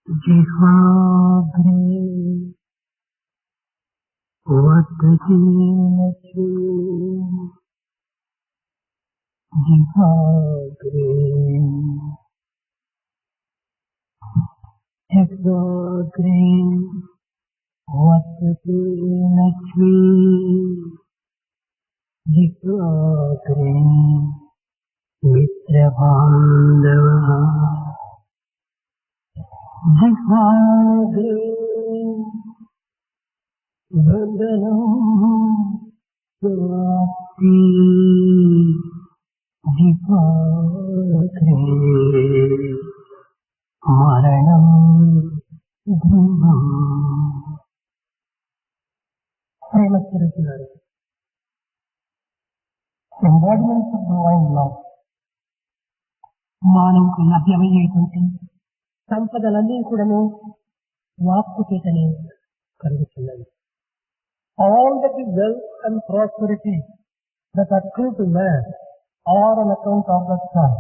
जिह्वाग्रे वदति जिह्वाग्रे जिह्वाग्रे वदति लक्ष्मी जिह्वाग्रे मित्रबान्धवः जिह्वाग्रे बन्धनं स्वाप्ति जिह्वाग्रे मरणं ध्रुवम्. ప్రేమస్వరూపులారా, ఎంబాడిమెంట్స్ ఆఫ్ డివైన్ లవ్ మానవుకు లభ్యమయ్యేటువంటి సంపదలన్నీ కూడాను వాక్కు చేతనే కలుగుతున్నది. All that is wealth and prosperity that accrue to man are on account of the tongue.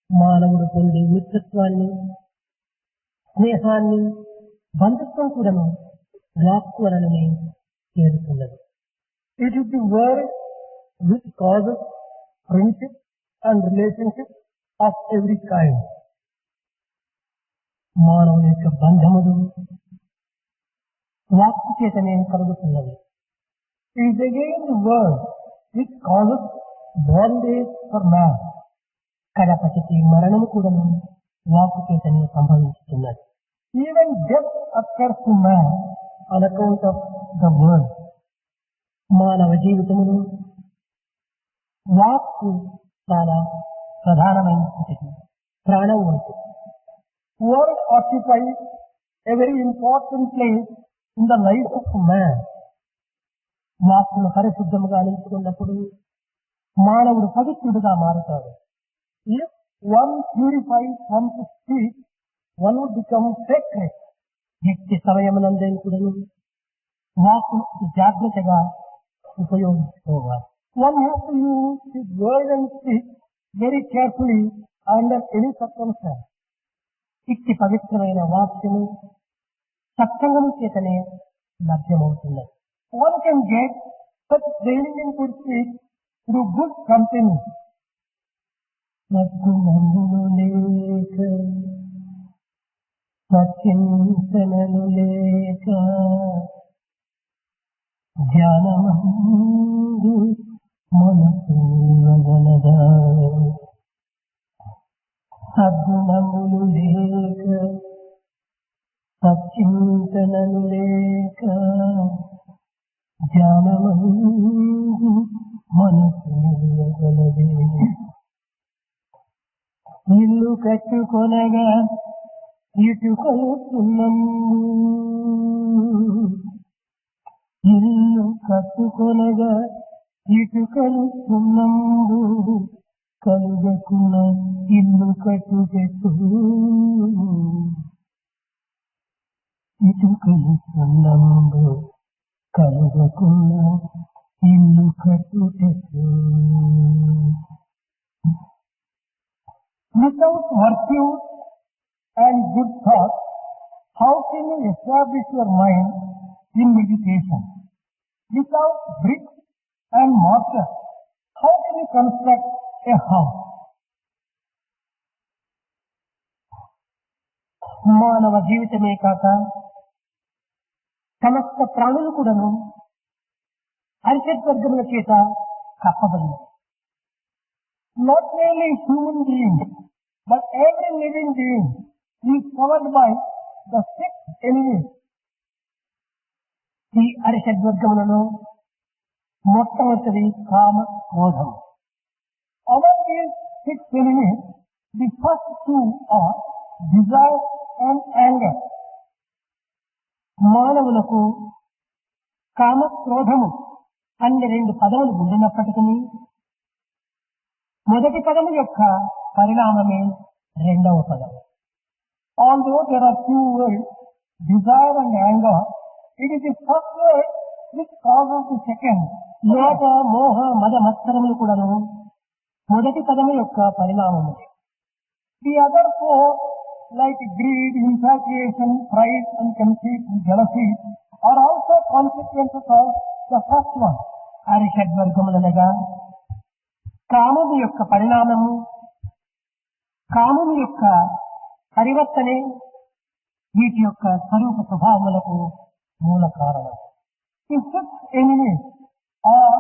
మానవుడు పొందే మిత్రత్వాన్ని, స్నేహాన్ని, బంధుత్వం కూడాను వాక్కు వలననే చేరుతున్నది. It is the word which causes friendship and relationship of every kind. మానవుని యొక్క బంధములు వాక్కు చేతనే కలుగుతున్నది. It is again the word which causes bondage for man. కడపటికి మరణము కూడా వాక్కు చేతనే సంభవిస్తున్నది. Even death occurs to man on account of the word. మానవ జీవితములు వాక్కు చాలా ప్రధానమైనటువంటి ప్రాణం వంటిది. Word occupies a very important place in the life of man. వాక్కును పరిశుద్ధముగా నిలుపుకున్నప్పుడు మానవుడు పవిత్రుడుగా మారుతాడు. If one purifies one's speech, one would become sacred. నిత్య సమయమునందైనా కూడా వాక్కును జాగ్రత్తగా ఉపయోగించుకోవాలి. One has to use his word and speech very carefully under any circumstance. ఇట్టి పవిత్రమైన వాక్యము సత్సంగము చేతనే లభ్యమవుతున్నది. One can get such training in good speech through good company. సద్గుణములు లేక సత్చింతనలు లేక ధ్యానమందు మనసు నిలవగలదా. సద్గుణములు లేక సత్చింతనలు లేక ధ్యానమందు మనసు నిలవగలదే. ఇల్లు కట్టుకొనగా ఇటుకలు సున్నము, ఇల్లు కట్టుకొనగా ఇటుకలు సున్నము, కలుగకున్న ఇల్లు కట్టుటకు ఇటుకలు సున్నము, కలుగకున్న ఇల్లు కట్టుటకు. Without virtue and good thought, how can you establish your mind in meditation? Without bricks and mortar, how can you construct a house? మానవ జీవితమే కాక సమస్త ప్రాణులు కూడాను హరిషద్వర్గముల చేత కప్పబడింది. Not merely human beings, but every living being is covered by the six enemies. ఈ హరిషద్వర్గములలో మొట్టమొదటి కామ, క్రోధం. Among these six enemies, the first two are desire and anger. మానవులకు కామ, క్రోధము అన్ని రెండు పదములు ఉండినప్పటికీ మొదటి పదము యొక్క పరిణామమే రెండవ పదము. Although there are two words, desire and anger, it is the first word which causes the second. లోక, మోహ, మద, మత్సరములు కూడాను మొదటి పదము యొక్క పరిణామము. The other four like greed, infatuation, pride and conceit and jealousy are also consequences of the first one. హరిషడ్వర్గములనగా కామము యొక్క పరిణామము, కామము యొక్క పరివర్తనే వీటి యొక్క స్వరూప స్వభావములకు మూల కారణం. The six enemies are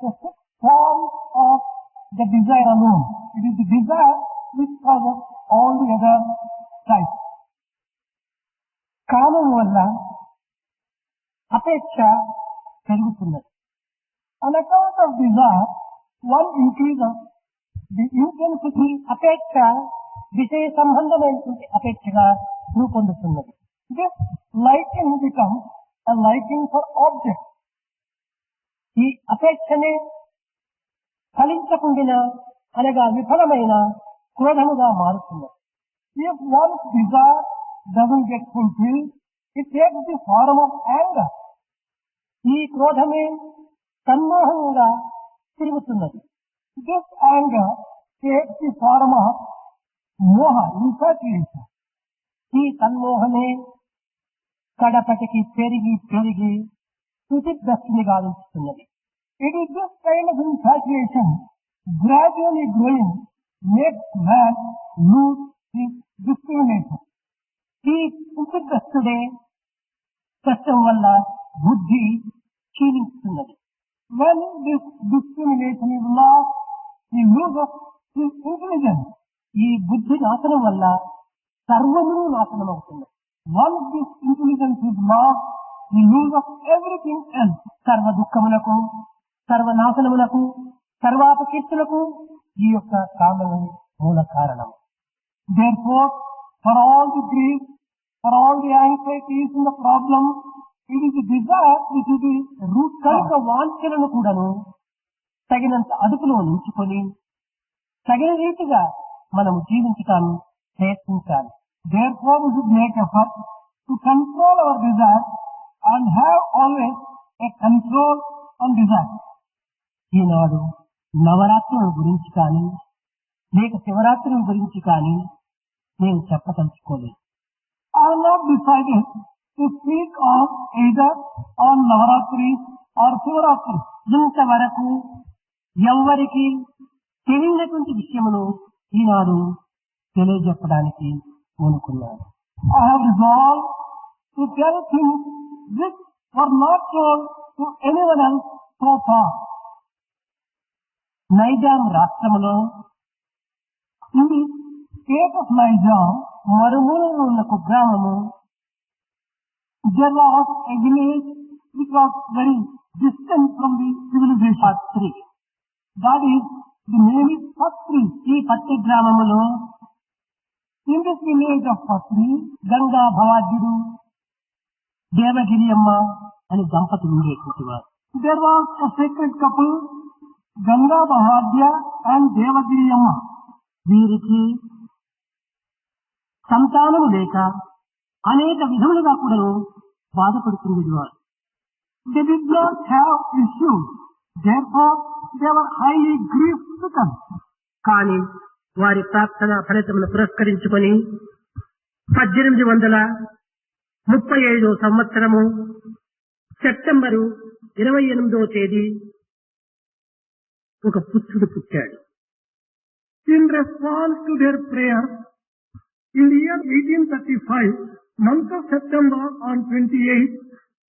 the six forms of the desire alone. It is the desire which causes all the other types. కామము వల్ల అపేక్ష పెరుగుతున్నది. On account of desire, one increases the intensity. అపేక్ష విషయ సంబంధమైనటువంటి అపేక్షగా రూపొందుతున్నది. This liking becomes a liking for objects. ఈ అపేక్షనే ఫలించకుండా అనగా విఫలమైన క్రోధముగా మారుతున్నది. If one's desire doesn't get fulfilled, it takes the form of anger. ఈ క్రోధమే సన్మోహంగా తిరుగుతున్నది. This anger takes the form of moha, infatuation. ఈ సన్మోహమే కడపటికి పెరిగి పెరిగి స్థుతిగ్రస్తుని గావించుతున్నది. It is this kind of infatuation, gradually growing, makes man lose his discrimination. ఈ స్థుతిగ్రస్తుడే కష్టం వల్ల బుద్ధి క్షీణిస్తున్నది. When this discrimination is lost, he loses his intelligence. ఈ బుద్ధి నాశనం వల్ల సర్వము నాశనం అవుతుంది. Once this intelligence is lost, he loses everything else. సర్వ దుఃఖములకు, సర్వనాశనములకు, సర్వాపకీర్తులకు ఈ యొక్క కామము మూల కారణం. Therefore, for all the grief, for all the anxieties and the problems, it is the desire which is the root కనుక cause. వాంఛలను కూడాను తగినంత అదుపులో ఉంచుకొని తగిన రీతిగా మనము జీవించటాన్ని ప్రయత్నించాలి. Therefore, we should make effort to control our desire and have always a control on desire. ఈనాడు నవరాత్రుల గురించి కానీ లేక శివరాత్రుల గురించి కానీ నేను చెప్పదలుచుకోలేదు. I have not decided to speak of either on Navaratri or Shivaratri. ఇంతవరకు ఎవ్వరికి తెలియనటువంటి విషయమును ఈనాడు తెలియజెప్పడానికి కోరుకున్నాను. I have resolved to tell things which were not told to anyone else so far. Nizam రాష్ట్రములో In the state of Nizam, మరుమూలలో ఉన్న కుగ్రామము there was a village which was very distant from the civilization. Patri. That is, the name is Patri. ఈ పత్రి గ్రామములో In this village of Patri, Ganga భవాద్యుడు, Devagiri అమ్మ అని దంపతులు ఉండేటువంటి వారు. there was a sacred couple, Ganga Bahadya and Devagiri Amma. వీరికి సంతానము లేక అనేక విధములుగా కూడా బాధపడుతుంది వారు. They did not have issues. Therefore, they were highly grief-stricken. కానీ వారి ప్రార్థన ఫలితమును పురస్కరించుకొని 1835 సంవత్సరము సెప్టెంబరు 28వ తేదీ ఒక పుత్రుడు పుట్టాడు. In response to their prayer, in the year 1835, month of September on 28th,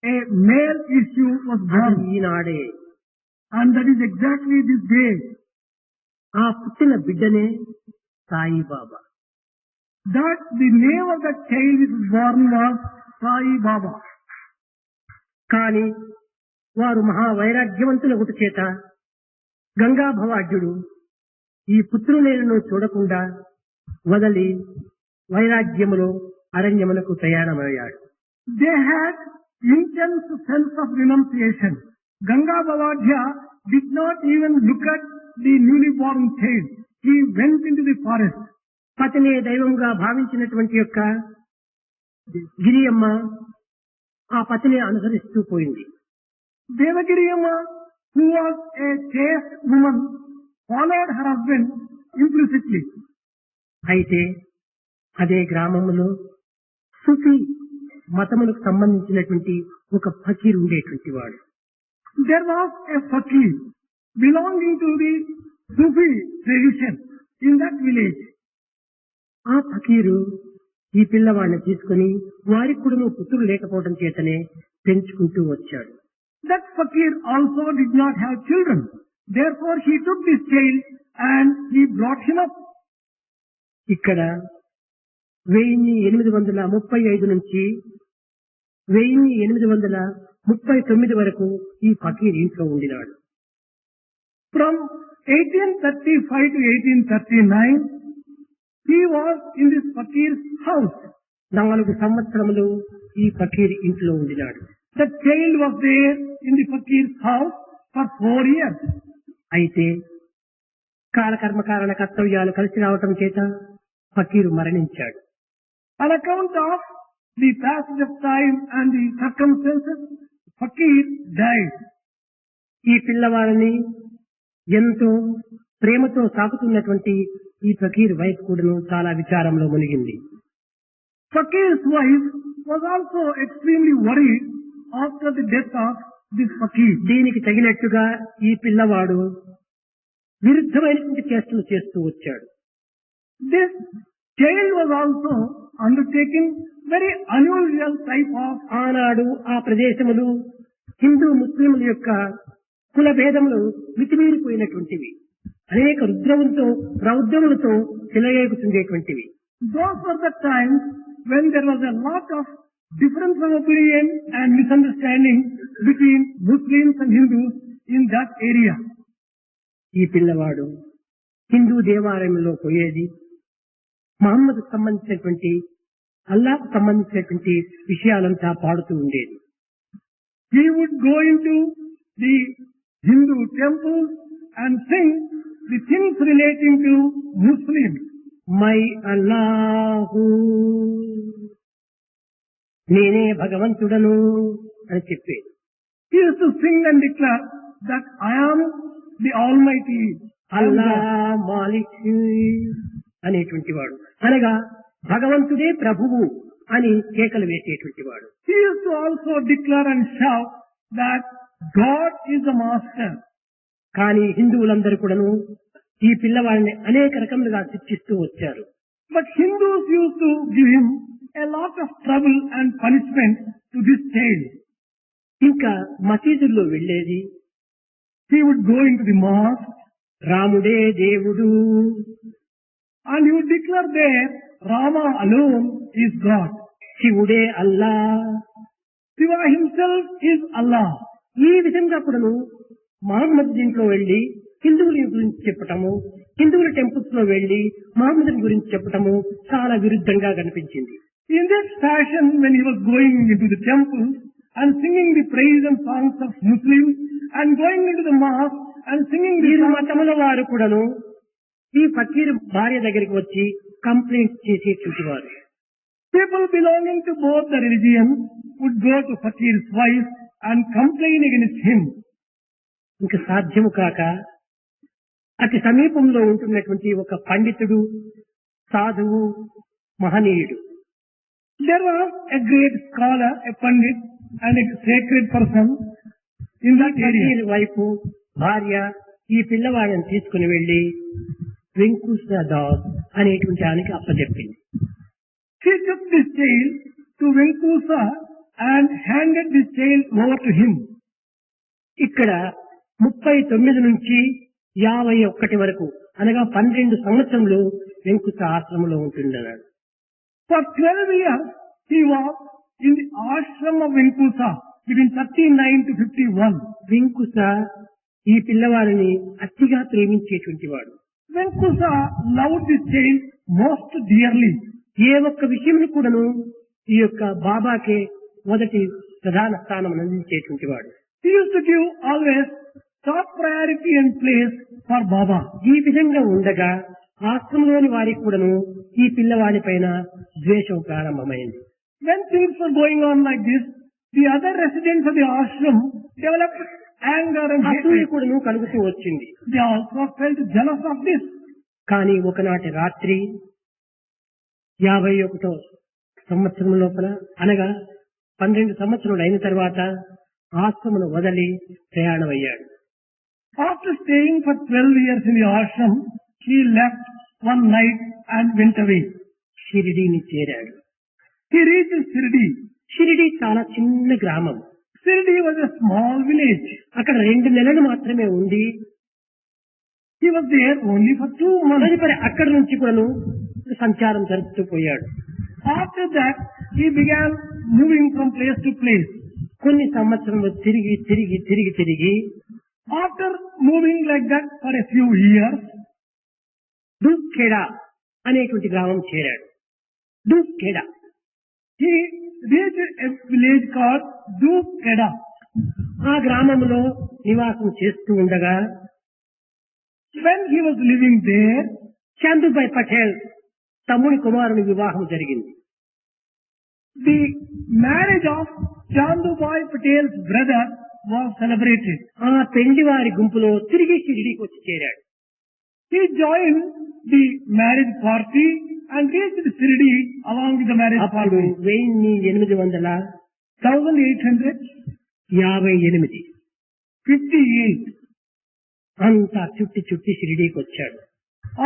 a male issue was అది born. ఈనాడే. And that is exactly this day. ఆ పుట్టిన బిడ్డనే Saibaba. That the name of that child which was born was Sai Baba. కానీ వారు మహావైరాగ్యవంతుల ఒకటి చేత గంగా భవాఢ్యుడు ఈ పుత్రులను చూడకుండా వదలి వైరాగ్యములో అరణ్యమునకు ప్రయాణమయ్యాడు. They had intense sense of renunciation. Ganga Bhavadya did not even look at the newly born child. He went into the forest. పతినే దైవంగా భావించినటువంటి యొక్క గిరియమ్మ ఆ పతిని అనుసరిస్తూ పోయింది. Devagiri Amma, who was a chaste woman, followed her husband implicitly. అయితే అదే గ్రామంలో సూఫీ మతములకు సంబంధించినటువంటి ఒక ఫకీర్ ఉండేటువంటి వాడు. There was a fakir belonging to the Sufi tradition in that village. ఆ ఫకీరు ఈ పిల్లవాడిని తీసుకుని వారికి కూడా పుత్రులు లేకపోవడం చేతనే పెంచుకుంటూ వచ్చాడు. That fakir also did not have children. Therefore he took this child and he brought him up. ఇక్కడ 1835 నుంచి 1839 వరకు ఈ ఫకీర్ ఇంట్లో ఉండినాడు. From 1835 to 1839, he was in this fakir's house. 4 సంవత్సరములు ఈ ఫకీర్ ఇంట్లో ఉండినాడు. The child was there in the fakir's house for 4 years. అయితే కాలకర్మ కారణ కర్తవ్యాలు కలిసి రావటం చేత ఫకీరు మరణించాడు. On account of the passage of time and the circumstances, fakir died. ఈ పిల్లవాడిని ఎంతో ప్రేమతో సాకుతున్నటువంటి ఈ ఫకీర్ వైఫ్ కూడాను చాలా విచారంలో మునిగింది. Fakir's wife was also extremely worried after the death of this fakir. దీనికి తగినట్టుగా ఈ పిల్లవాడు విరుద్ధమైనటువంటి చేష్టలు చేస్తూ వచ్చాడు. This child was also undertaking very unusual type of. ఆనాడు ఆ ప్రదేశములు హిందూ ముస్లింల యొక్క కుల భేదములు మితిమీరిపోయినటువంటివి. అనేక రౌద్రములతో చెలగేగుతుండేటువంటివి. Those were the times when there was a lot of difference of opinion and misunderstanding between Muslims and Hindus in that area. ఈ పిల్లవాడు హిందూ దేవాలయంలో పోయేది, మహమ్మద్ సంబంధించినటువంటి అల్లాహ్ సంబంధించినటువంటి విషయాలంతా పాడుతూ ఉండేది. He would go into the Hindu temples and sing the things relating to Muslims. మై అల్లాహు, నేనే భగవంతుడను అని చెప్పేది. He used to sing and declare that I am the Almighty, అల్లా మాలిక్ అనేటువంటి వాడు, అనగా భగవంతుడే ప్రభువు అని కేకలు వేసేటువంటి వాడు. He used to also declare and shout that God is the master. కానీ హిందువులందరూ కూడాను ఈ పిల్లవాడిని అనేక రకములుగా శిక్షిస్తూ వచ్చారు. But Hindus used to give him a lot of trouble and punishment to this child. ఇంకా మసీదుల్లో వెళ్ళేది, He would go into the mosque రాముడే దేవుడు, and he would declare there, Rama alone is God. శివుడే అల్లా, Shiva himself is Allah. ఈ విధంగా కూడాను మహమ్మద్ దీంట్లో వెళ్లి హిందువుల గురించి చెప్పటము, హిందువుల టెంపుల్స్ లో వెళ్లి మహమ్మద్ గురించి చెప్పటము చాలా విరుద్ధంగా కనిపించింది. In this fashion, when he was going into the temple and singing the praise and songs of Muslims and going into the mosque and singing the వీరు మతముల వారు కూడాను ఈ ఫకీర్ భార్య దగ్గరికి వచ్చి కంప్లైంట్ చేసేటువంటి వారు. people belonging to both the religions would go to Fakir's wife and complain against him. ఇంకా సాధ్యము కాక అతి సమీపంలో ఉంటున్నటువంటి ఒక పండితుడు, సాధువు, మహనీయుడు, There was a great scholar, a pandit and a sacred person in that area. Fakir వైపు భార్య ఈ పిల్లవాడిని తీసుకుని వెళ్లి వెంకుశదాస్ అనేటువంటి ఆయనకి అప్పచెప్పింది. She took this child to Venkusa and handed this child over to him. ఇక్కడ 39 నుంచి 51 వరకు అనగా 12 సంవత్సరంలో వెంకుశ ఆశ్రమంలో ఉంటున్నాడు. For 12 years, he was in the ashram of Venkusa between 39 to 51. వెంకుశ ఈ పిల్లవాడిని అతిగా ప్రేమించేటువంటి వాడు. Venkusa loved this child most dearly. ఏ ఒక్క విషయం కూడాను ఈ యొక్క బాబాకే మొదటి ప్రధాన స్థానం అందించేటువంటి వాడు. He used to give always top priority and place for Baba. ఈ విధంగా ఉండగా ఆశ్రమంలోని వారికి కూడాను ఈ పిల్లవాడి పైన ద్వేషం ప్రారంభమైంది. When things were going on like this, the other residents of the ashram developed anger and అసూయ hatred. కూడాను కలుగుతూ వచ్చింది. They also felt jealous of this. కానీ ఒకనాటి రాత్రి 51వ సంవత్సరం లోపల అనగా 12 సంవత్సరాలు అయిన తర్వాత ఆశ్రమను వదిలి ప్రయాణమయ్యాడు. After staying for 12 years in the ashram, he left one night and went away. షిరిడీని చేరాడు. He reached Shirdi. షిరిడీ చాలా చిన్న గ్రామం. Shirdi was a small village. అక్కడ 2 నెలలు మాత్రమే ఉండి He was there only for 2 months. తదుపరి అక్కడి నుంచి కూడాను సంచారం జరుపుతూ పోయాడు. After that, he began moving from place to place. కొన్ని సంవత్సరాలు తిరిగి After moving like that for a few years, దూఖ్ఖేడా అనేటువంటి గ్రామం చేరాడు. దూఖ్ఖేడా. he reached a village called Dukeda. ఆ గ్రామంలో నివాసం చేస్తూ ఉండగా When he was living there, చందుభాయ్ Patel తమ్ముడి కుమారుని వివాహం జరిగింది. the marriage of Chandubai Patel's brother was celebrated. ఆ పెళ్లి వారి గుంపులో తిరిగి షిరిడీకి వచ్చి చేరాడు. He joined the marriage party and reached Shirdi along with the marriage అప్పుడు party. 1858 అంతా చుట్టి షిరిడీకి వచ్చాడు.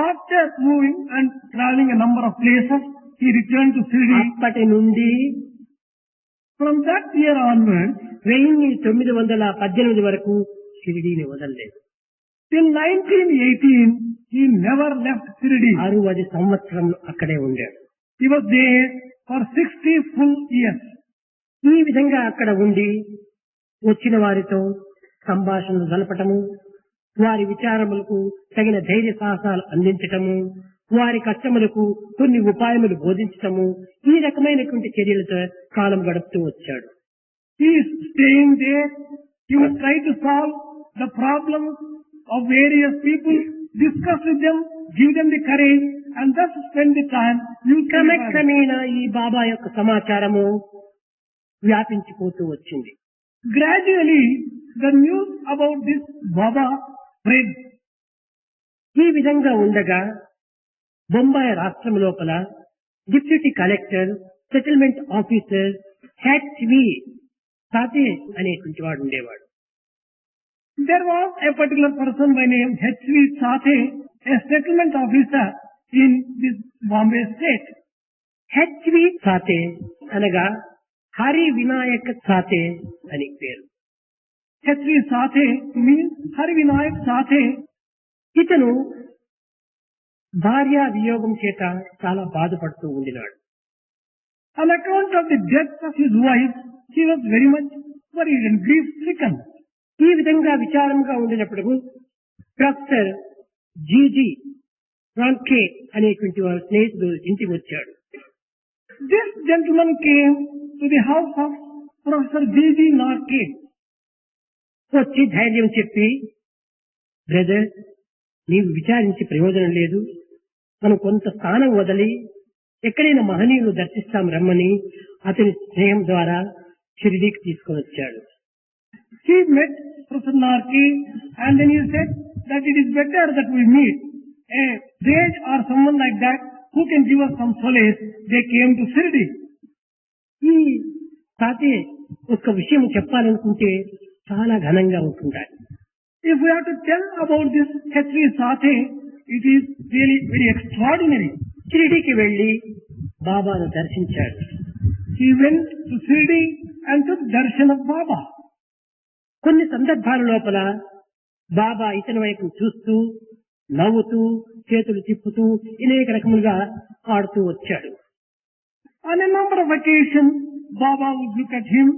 After moving and traveling a number of places, he returned to Shirdi. అప్పటి నుండి From that year onwards, 1918 వరకు షిరిడీని వదలలేదు. till 1918, he never left Shirdi. 60 సంవత్సరంలో అక్కడే ఉండాడు. He was there for 60 full years. ఈ విధంగా అక్కడ ఉండి వచ్చిన వారితో సంభాషణలు జరపటము, వారి విచారములకు తగిన ధైర్య సాహసాలు అందించటము, వారి కష్టములకు కొన్ని ఉపాయములు బోధించటము, ఈ రకమైనటువంటి చర్యలతో కాలం గడుపుతూ వచ్చాడు. He is staying there. He would try to solve the problems of various people, discuss with them, give them the courage, and thus spend the time. క్రమక్రమేణా ఈ బాబా యొక్క సమాచారము వ్యాపించిపోతూ వచ్చింది. Gradually, the news about this Baba spread. ఈ విధంగా ఉండగా బొంబాయి రాష్ట్రం లోపల deputy collector, settlement officer HV Sathe అనేటువంటి వాడు ఉండేవాడు. There was a particular person by name H.V. Sathe, a settlement officer in this Bombay state. HV Sathe అనగా హరి వినాయక సాతే అని పేరు. H.V. Sathe means Hari Vinayak Sathe. ఇతను భార్య వియోగం చేత చాలా బాధపడుతూ ఉండినాడు. On account of the death of his wife, he was very much worried and grief stricken. ఈ విధంగా విచారంగా ఉండినప్పుడు ప్రొఫెసర్ జీజీ రాంకే అనేటువంటి వారి స్నేహితుడు ఇంటికి వచ్చాడు. This gentleman came to the house of Professor G.G. Narke. వచ్చి ధైర్యం చెప్పి, బ్రదర్, నీవు విచారించి ప్రయోజనం లేదు, మనం కొంత స్థానం వదిలి ఎక్కడైనా మహనీయులు దర్శిస్తాం రమ్మని అతని స్నేహం ద్వారా షిరిడీకి తీసుకొని వచ్చాడు. He met Professor Narke and then he said that it is better that we meet a sage or someone like that who can give us some solace. They came to Shirdi. ఈ సాతే ఒక విషయం చెప్పాలనుకుంటే చాలా ఘనంగా ఉంటుంటాయి. If we have to tell about this H.V. Sathe, it is really very extraordinary. షిరిడీకి వెళ్లి బాబాను దర్శించాడు. He went to Shirdi and took darshan of Baba. కొన్ని సందర్భాల లోపల బాబా ఇతని వైపు చూస్తూ నవ్వుతూ చేతులు తిప్పుతూ అనేక రకములుగా ఆడుతూ వచ్చాడు. On a number of occasions, Baba would look at him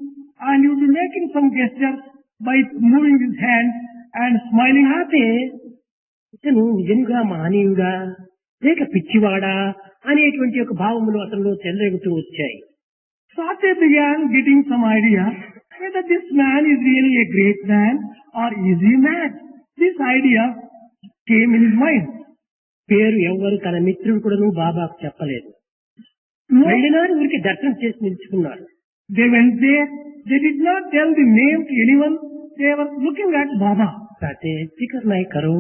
and he would be making some gestures by moving his hands and smiling. అయితే ఇతను నిజంగా మహనీయుడా లేక పిచ్చివాడా అనేటువంటి ఒక భావములు అతనిలో చెలరేగుతూ వచ్చాయి. Sathe began getting some idea whether this man is really a great man or is he mad. This idea came in his mind. పేరు ఎవ్వరు తన మిత్రుడు కూడాను బాబాకు చెప్పలేదు. వెళ్ళినారు, ఊరికి దర్శనం చేసి నిలుచుకున్నారు. They went there. They did not tell the name to anyone. They were looking at Baba. అయితే ఫికర్ నాయ్ కరో,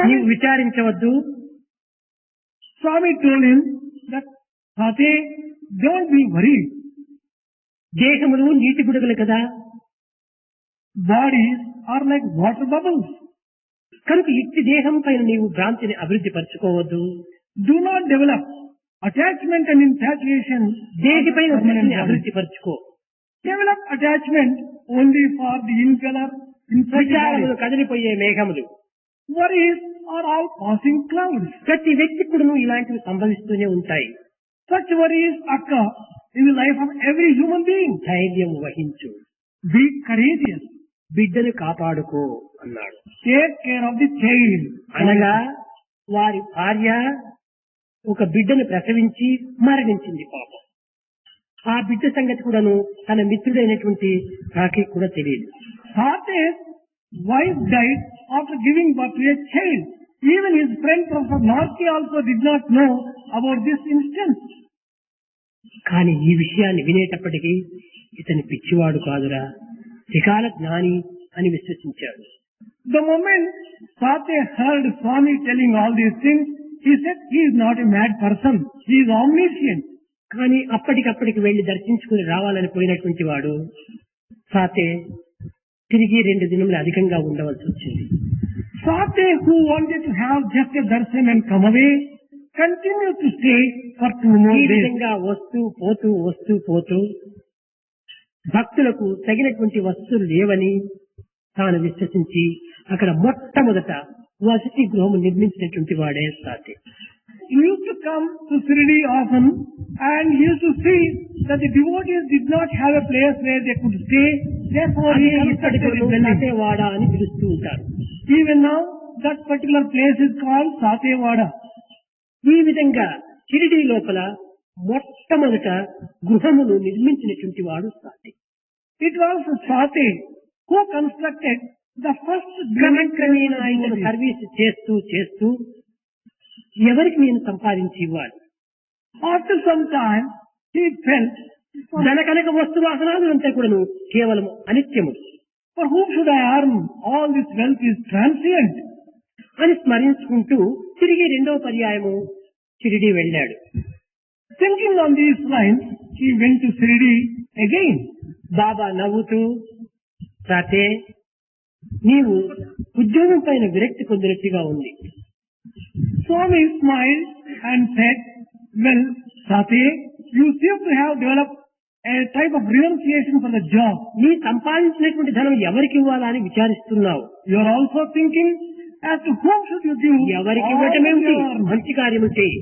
నీవు విచారించవద్దు, Swami told him, that Sate, don't be worried. దేహములు నీటి బుడగలు కదా, Bodies are like water bubbles. కనుక ఇట్టి దేహం పైన నీవు భ్రాంతిని అభివృద్ధి పరచుకోవద్దు. Do not develop attachment and infatuation. దేహిపైన permanent దృష్టిని body. అభివృద్ధి పరచుకో. Develop attachment only for the inhaler inside the విచారములు body. కదిలిపోయే మేఘములు. Worries are all passing clouds. ప్రతి వ్యక్తి కూడాను ఇలాంటివి సంభవిస్తూనే ఉంటాయి. Such worries occur in the life of every human being. ధైర్యం వహించు, Be courageous. బిడ్డను కాపాడుకో అన్నాడు. Take care of the child. అనగా వారి భార్య ఒక బిడ్డను ప్రసవించి మరణించింది పాపం. ఆ బిడ్డ సంగతి కూడాను తన మిత్రుడైనటువంటి రాఖీ కూడా తెలియదు. Sate's wife died after giving birth to a child. Even his friend Professor Narki also did not know about this instance. కానీ ఈ విషయాన్ని వినేటప్పటికీ ఇతని పిచ్చివాడు కాదురా, త్రికాల జ్ఞాని అని విశ్వసించాడు. The moment Sate heard Swami telling all these things, he said he is not a mad person. He is omniscient. కానీ అప్పటికప్పటికి వెళ్లి దర్శించుకుని రావాలని పోయినటువంటి వాడు సాతే తిరిగి 2 దినములు అధికంగా ఉండవలసి వచ్చింది. Sate, who wanted to have just a darshan and come away, continued to stay for 2 more ఈ days. విధంగా వస్తూ పోతూ భక్తులకు తగినటువంటి వస్తువులు లేవని తాను విశ్వసించి అక్కడ మొట్టమొదట వసతి గృహము నిర్మించినటువంటి వాడే Sathe. He used to come to Shirdi often and he used to see that the devotees did not have a place where they could stay. Therefore, he constructed a building. సాతేవాడ అని పిలుస్తూ ఉంటారు. Even now, that particular place is called Satewada. ఈ విధంగా షిరిడీ లోపల మొట్టమొదట గృహమును నిర్మించినటువంటి వాడు Sathe. It was Sate who constructed the first క్రమక్రమేణా ఆయన సర్వీస్ చేస్తూ ఎవరికి నేను సంపాదించి ఇవ్వాలి. After some time, he felt, ధనకనక వస్తు వాహనాలు అంతా కూడాను కేవలం అనిత్యము. for whom should I earn? All this wealth is transient. అని స్మరించుకుంటూ తిరిగి 2వ పర్యాయము షిరిడీ వెళ్ళాడు. Thinking on these lines, he went to Shirdi again. బాబా నవ్వుతూ, సాతే నీవు ఉద్యోగం పైన విరక్తి పొందినట్టుగా ఉంది. Swami smiled and said, well, Sate, you seem to have developed a type of renunciation for the job. నీ సంపాదించినటువంటి ధనం ఎవరికి ఇవ్వాలా అని విచారిస్తున్నావు. You are also thinking as to whom should you give. ఎవరికి all ఇవ్వటమేమిటి, your- మంచి కార్యము చేయి.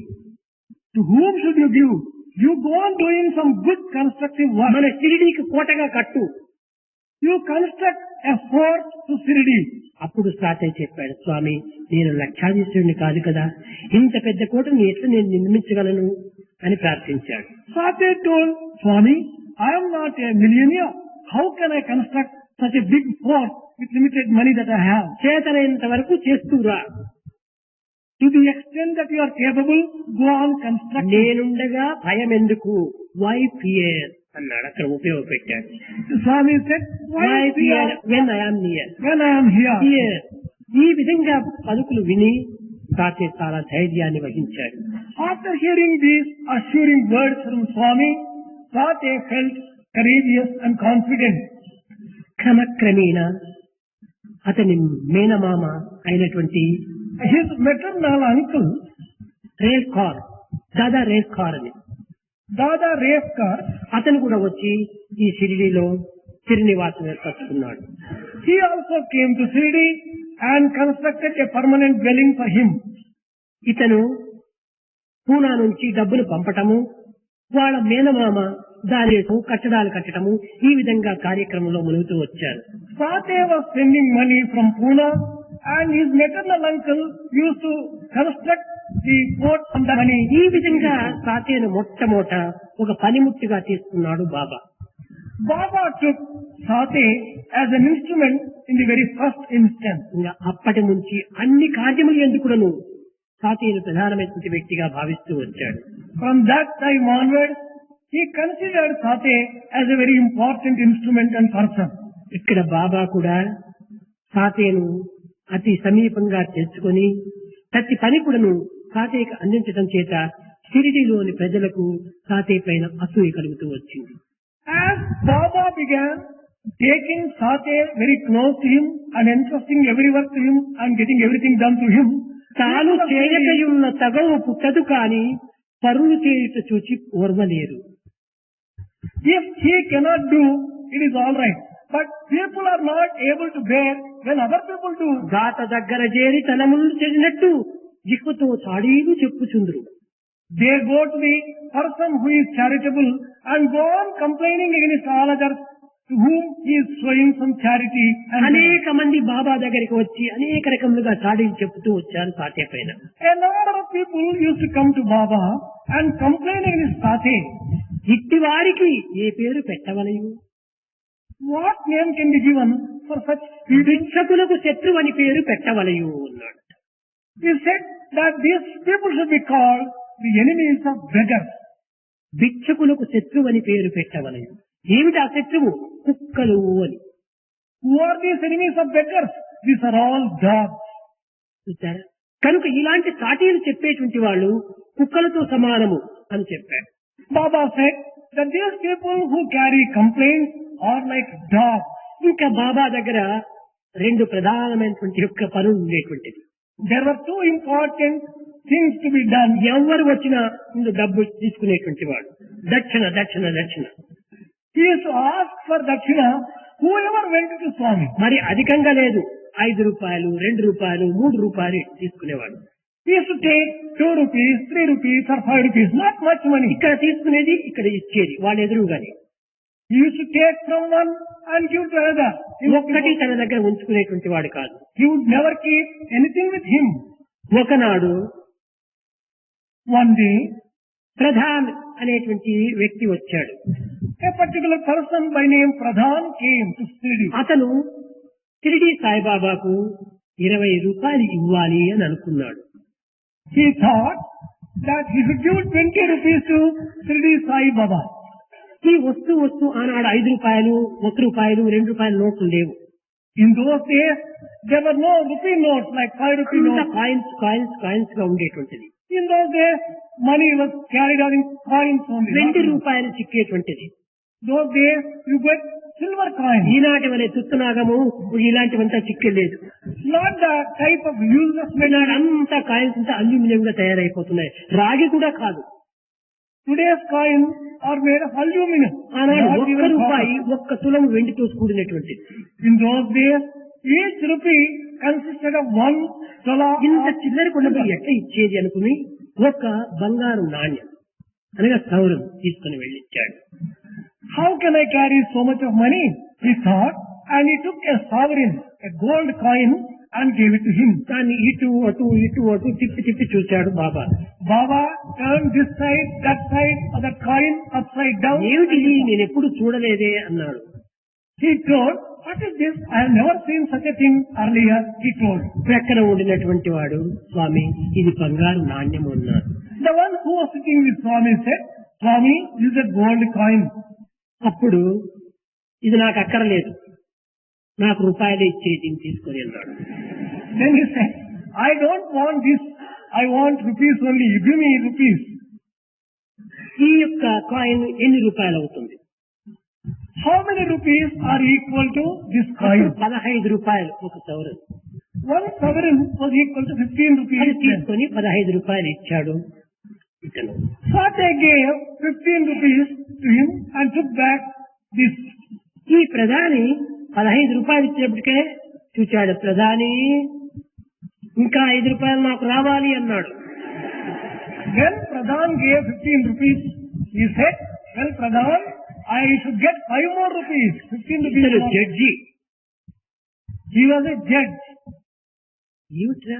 To whom should you give? You go on doing some good constructive work. మన షిరిడీకి కోటగా కట్టు. You construct a fort to Shirdi. అప్పుడు సాతే చెప్పాడు, స్వామి నేను లక్షాధీశ్వరుని కాదు కదా, ఇంత పెద్ద కోటను ఎట్లా నేను నిర్మించగలను అని ప్రార్థించాడు. Sate told Swami, I am not a millionaire. How can I construct such a big fort with limited money that I have? చేతనైనంత వరకు చేస్తూరా, To the extent that you are capable, go on constructing. నేనుండగా భయం ఎందుకు, why fear అన్నాడు. అక్కడ ఉపయోగపెట్టాడు. Swami said, why why fear fear when I am near. when I am here? Fear. ఈ విధంగా పలుకులు విని సాతే చాలా ధైర్యాన్ని వహించాడు. After hearing these assuring words from Swami, Sate felt courageous and confident. క్రమక్రమేణా అతని మేనమామ అయినటువంటి His maternal uncle, Relkar, Dada Relkar అని Dada Revkar, అతను కూడా వచ్చి ఈ షిరిడీలో చిరునివాసం ఏర్పరచుకున్నాడు. he also came to Shirdi and constructed a permanent dwelling for him. ఇతను పూనా నుంచి డబ్బులు పంపటము, వాళ్ళ మేనమామ దాని కట్టడాలు కట్టడము, ఈ విధంగా కార్యక్రమంలో మునుగుతూ వచ్చారు. Sate was sending money from Pune and his maternal uncle used to construct the fort from the money. ఈ విధంగా సాతేను మొట్టమొదట ఒక పనిముట్టుగా తీసుకున్నాడు బాబా. Baba took Sate as an instrument in the very first instance. ఇంకా అప్పటి నుంచి అన్ని కార్యములు ఎందుకును సాతేను ప్రధానమైనటువంటి వ్యక్తిగా భావిస్తూ వచ్చాడు. From that time onwards, he considered Sate as a very important instrument and person. ఇక్కడ బాబా కూడా సాతేను అతి సమీపంగా చేసుకొని ప్రతి పని కూడాను సాతేకి అందించడం చేత షిరిడీలోని ప్రజలకు సాతే పైన అసూయ కలుగుతూ వచ్చింది. As Baba began taking Sate very close to him and entrusting every work to him and getting everything done to him, తాను చేయకయున్న తగవు పుట్టదు కాని పరులు చేయుట చూచి ఓర్వలేరు. if he cannot do, it is all right. But people are not able to bear when other people do. గాత దగ్గర చేరి తలములు చెడినట్టు జిహ్వతో చాడీలు చెప్పుచుందురు. They go to the person who is charitable and go on complaining against all others to whom he is showing some charity. And అనేక మంది బాబా దగ్గరికి వచ్చి అనేక రకములుగా చాడీలు చెప్తూ వచ్చారు సాటే పైన. a number of people used to come to Baba and complain against Sate. ఇట్టి వారికి ఏ పేరు పెట్టవలయు? What name can be given for such people? భిక్షకులకు శత్రువు అని పేరు పెట్టవలయు అన్నాడు. He said that these people should be called the enemies of beggars. భిక్షకులకు శత్రువు అని పేరు పెట్టవలయు. ఏమిటి ఆ శత్రువు? కుక్కలు అని. Who are these enemies of beggars? These are all dogs. చూసారా? కనుక ఇలాంటి సాటీలు చెప్పేటువంటి వాళ్ళు కుక్కలతో సమానము అని చెప్పాడు. Baba said that these people who carry complaints are like dogs. ఇంకా బాబా దగ్గర రెండు ప్రధానమైనటువంటి యొక్క పనులు ఉండేటువంటిది. There were two important things to be done. ఎవరు వచ్చినా ముందు డబ్బు తీసుకునేటువంటి వాడు. దక్షిణ దక్షిణ దక్షిణ. He used to ask for dakshina whoever went to Swami. మరి అధికంగా లేదు. 5 రూపాయలు, 2 రూపాయలు, 3 రూపాయలు తీసుకునేవాడు. He used to take 2 rupees, 3 rupees or 5 rupees. Not much money. ఇక్కడ తీసుకునేది ఇక్కడ ఇచ్చేది వాళ్ళ ఎదురుగానే. He used to take from one and give to another. ఒక్కటి తన దగ్గర ఉంచుకునేటువంటి వాడు కాదు. He would never keep anything with him. ఒకనాడు One day, ప్రధాన్ అనేటువంటి వ్యక్తి వచ్చాడు. a particular person by name Pradhan came to Shirdi. అతను షిరిడీ సాయిబాబాకు 20 రూపాయలు ఇవ్వాలి అని అనుకున్నాడు. He thought that he should give 20 rupees to Shirdi Sai Baba. ఈ వస్తూ ఆనాడు 5 రూపాయలు, 1 రూపాయలు, 2 రూపాయల నోట్లు లేవు. In those days, there were no rupee notes like 5 rupee notes. Coins గా ఉండేటువంటిది. In those days, money was carried out in coins only. 2 రూపాయలు చిక్కేటువంటిది. Those days, you get silver coins. ఈనాటి వలె తుత్తనాగము ఇలాంటివంతా చిక్కలేదు. Not the type of useless metal. అంతా coins అంతా aluminium గా తయారైపోతున్నాయి. రాగి కూడా కాదు. Today's coins are made of aluminum. ఆనాడు Not 1 even రూపాయి copper. 1 తులం వెండితో కూడినటువంటిది. In those days, each rupee consisted of 1 tola. ఇంత చిల్లర కొండపై ఎట్లా ఇచ్చేది అనుకుని ఒక బంగారు నాణ్యం అనగా సౌరం తీసుకుని వెళ్ళిచ్చాడు. How can I carry so much of money? He thought, and he took a sovereign, a gold coin, and gave it to him. దాన్ని ఇటు అటు తిప్పి చూశాడు బాబా. Baba turned this side, of the coin upside down. ఏమిటి నేను ఎప్పుడు చూడలేదే అన్నాడు. He told, what is this? I have never seen such a thing earlier, he told. ప్రక్కన ఉండినటువంటి వాడు, స్వామి ఇది బంగారు నాణ్యం అన్నాడు. The one who was sitting with Swami said, Swami, this is a gold coin. అప్పుడు ఇది నాకు అక్కర్లేదు, నాకు రూపాయలు ఇచ్చేది దీన్ని తీసుకొని అన్నాడు. Then he said, I don't want this, I want rupees only, you give me rupees. ఈ యొక్క కాయిన్ ఎన్ని రూపాయలు అవుతుంది? How many rupees are equal to this coin? 15 రూపాయలు ఒక సౌరం. One sovereign was equal to 15 అది rupees. తీసుకొని 15 రూపాయలు ఇచ్చాడు ఇతను. Sate gave 15 rupees to him and took back this. ఈ ప్రధాని 15 రూపాయలు ఇచ్చినప్పటికే చూచాడు. ప్రధాని ఇంకా 5 రూపాయలు నాకు రావాలి అన్నాడు. When Pradhan gave 15 rupees, he said, well Pradhan, I should get 5 more rupees. 15 rupees. ఇతను more. Judge. He was a judge. ఏమిట్రా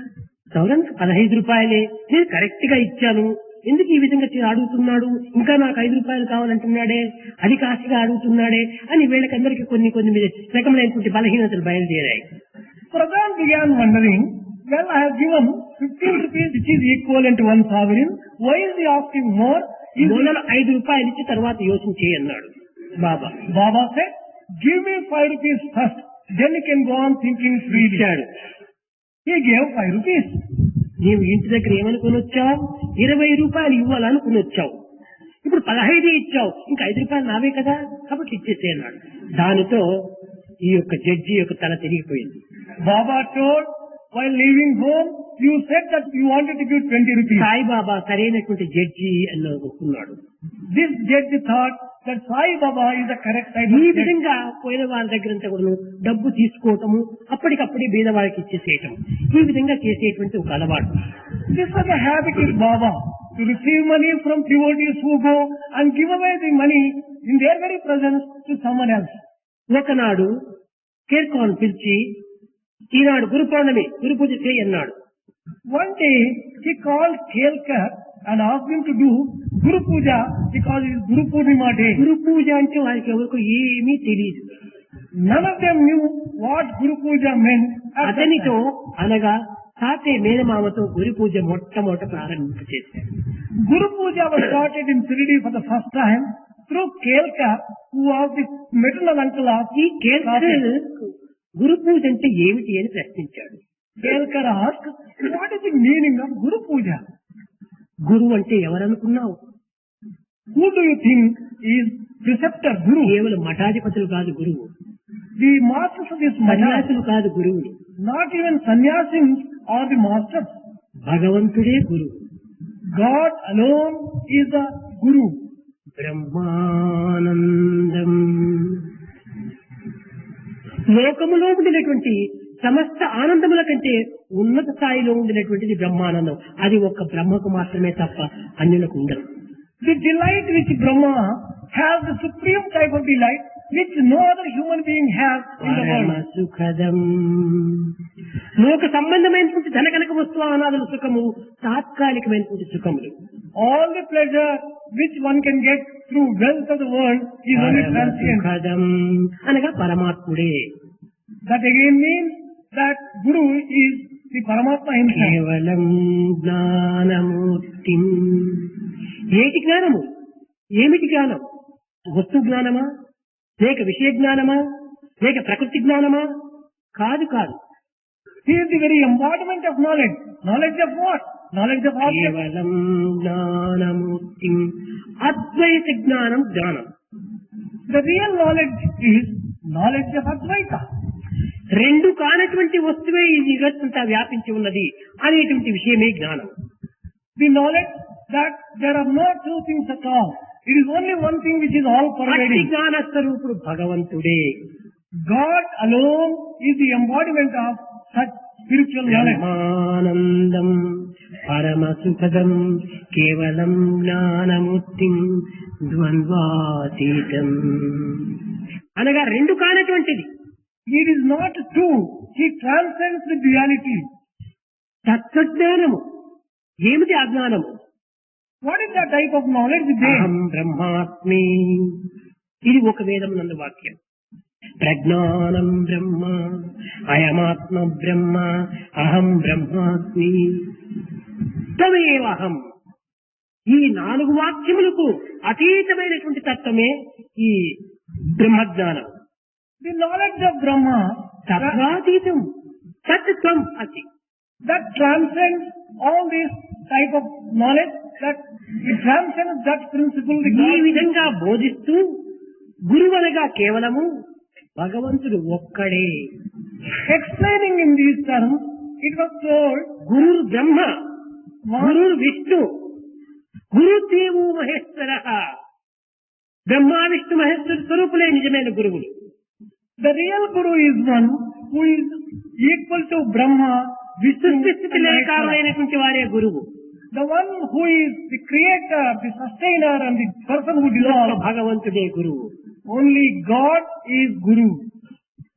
సౌరానికి 15 రూపాయలే, నేను కరెక్ట్ గా ఇచ్చాను, ఎందుకు ఈ విధంగా అడుగుతున్నాడు, ఇంకా నాకు 5 రూపాయలు కావాలంటున్నాడే, అది కాస్ట్గా అడుగుతున్నాడే అని వీళ్ళకందరికీ కొన్ని రకములైనటువంటి బలహీనతలు బయలుదేరాయి. Pradhan began wondering, well I have given 15 rupees which is equivalent to 1 sovereign, why is he asking more? మొదలు 5 రూపాయలు ఇచ్చి తర్వాత యోచన చేయన్నాడు బాబా. Baba said, give me 5 rupees first, then you can go on thinking freely. ఇచ్చాడు. He gave 5 rupees. నీవు ఇంటి దగ్గర ఏమనుకుని వచ్చావు? 20 రూపాయలు ఇవ్వాలనుకుని వచ్చావు. ఇప్పుడు 15 ఇచ్చావు, ఇంకా 5 రూపాయలు నావే కదా, కాబట్టి ఇచ్చేసే అన్నాడు. దానితో ఈ యొక్క జడ్జి యొక్క తల తిరిగిపోయింది. Baba told, while leaving home, you said that you wanted to give 20 rupees. Saibaba సరైనటువంటి జడ్జి అని అనుకున్నాడు. This judge thought that Sai Baba is the correct type of ఈ judge. విధంగా పోయిన వారి దగ్గరంతా కూడా డబ్బు తీసుకోవటము, అప్పటికప్పుడే బీద వారికి ఇచ్చేసేయటం, ఈ విధంగా చేసేటువంటి ఒక అలవాటు. This was a habit of Baba, to receive money from devotees who go and give away the money in their very presence to someone else. ఒకనాడు కేర్కాన్ పిలిచి, ఈనాడు గురు పౌర్ణమి, గురు పూజ చేయి అన్నాడు. One day, he called Kelkar and asked him to do Guru Puja because it is Guru Purnima day. గురు పూజ అంటే వారికి ఎవరికి ఏమీ తెలియదు. None of them knew what Guru Puja meant. at that అతనితో time. అనగా తాతే మేనమామతో గురు పూజ మొట్టమొదట ప్రారంభింపచేశారు. Guru Puja was started in Shirdi for the first time through Kelkar, who was the maternal uncle of ఈ కేర్కర్ గురు పూజ అంటే ఏమిటి అని ప్రశ్నించాడు. Kelkar asked, what is the meaning of Guru Puja? గురువు అంటే ఎవరనుకున్నావు? Who do you think is preceptor Guru? కేవలం మఠాధిపతులు కాదు గురువు, The masters of this Maya, సన్యాసులు కాదు గురువులు, not even sannyasis are the masters. భగవంతుడే గురువు. God alone is the Guru. Brahmanandam. లోకములో ఉండినటువంటి సమస్త ఆనందముల కంటే ఉన్నత స్థాయిలో ఉండినటువంటిది బ్రహ్మానందం. అది ఒక్క బ్రహ్మకు మాత్రమే తప్ప అన్యులకు ఉండదు. The delight which Brahma has, the supreme type of delight which no other human being has in the పరమ world. సుఖదం. లోక సంబంధమైనటువంటి ధనకనక వస్తువానాదుల సుఖము తాత్కాలికమైనటువంటి సుఖములు. All the pleasure which one can get through wealth of the world is only పరమ transient. సుఖదం అనగా పరమాత్ముడే. That again means that Guru is the Paramatma himself. కేవలం జ్ఞానమూర్తి. ఏటి జ్ఞానము? ఏమిటి జ్ఞానం? వస్తు జ్ఞానమా, లేక విషయ జ్ఞానమా, లేక ప్రకృతి జ్ఞానమా? కాదు కాదు. He is the very embodiment of knowledge. Knowledge of what? Knowledge of object. కేవలం జ్ఞానమూర్తి. అద్వైత జ్ఞానం జ్ఞానం. The real knowledge is knowledge of Advaita. రెండు కానటువంటి వస్తువే ఈ జగత్తంతా వ్యాపించి ఉన్నది అనేటువంటి విషయమే జ్ఞానం. The knowledge that there are no two things at all. It is only one thing which is all అట్టి pervading. జ్ఞాన స్వరూపుడు భగవంతుడే. God alone is the embodiment of such spiritual knowledge. Brahmanandam పరమ సుఖదం కేవలం జ్ఞానమూర్తిం ద్వంద్వాతీతం. అనగా రెండు కానటువంటిది. It is not two. He transcends the duality. తత్వజ్ఞానము. ఏమిటి అజ్ఞానము? What is that type of knowledge there? అహం బ్రహ్మాస్మి. ఇది ఒక వేదం నందు వాక్యం. ప్రజ్ఞానం బ్రహ్మ, అయమాత్మ బ్రహ్మ, అహం బ్రహ్మాస్మి, తమేవహం. ఈ 4 వాక్యములకు అతీతమైనటువంటి తత్వమే ఈ బ్రహ్మజ్ఞానం. The knowledge of Brahma తత్వాతీతం తత్వం అతి. that transcends all this type of knowledge, that it transcends that principle. The ఈ God. విధంగా బోధిస్తూ గురువనగా కేవలము భగవంతుడు ఒక్కడే. Explaining in these terms, it was told, గురు బ్రహ్మ, గురు విష్ణు, గురుదేవు మహేశ్వర. బ్రహ్మ విష్ణు మహేశ్వర స్వరూపులే నిజమైన గురువులు. the real Guru is one who is equal to Brahma, Vishnu, సృష్టి and స్థితి Maheshwara. లేకారులైనటువంటి వారే గురువు. The one who is the creator, the sustainer, and the person who dissolves. భగవంతుడే గురువు. Only God is Guru.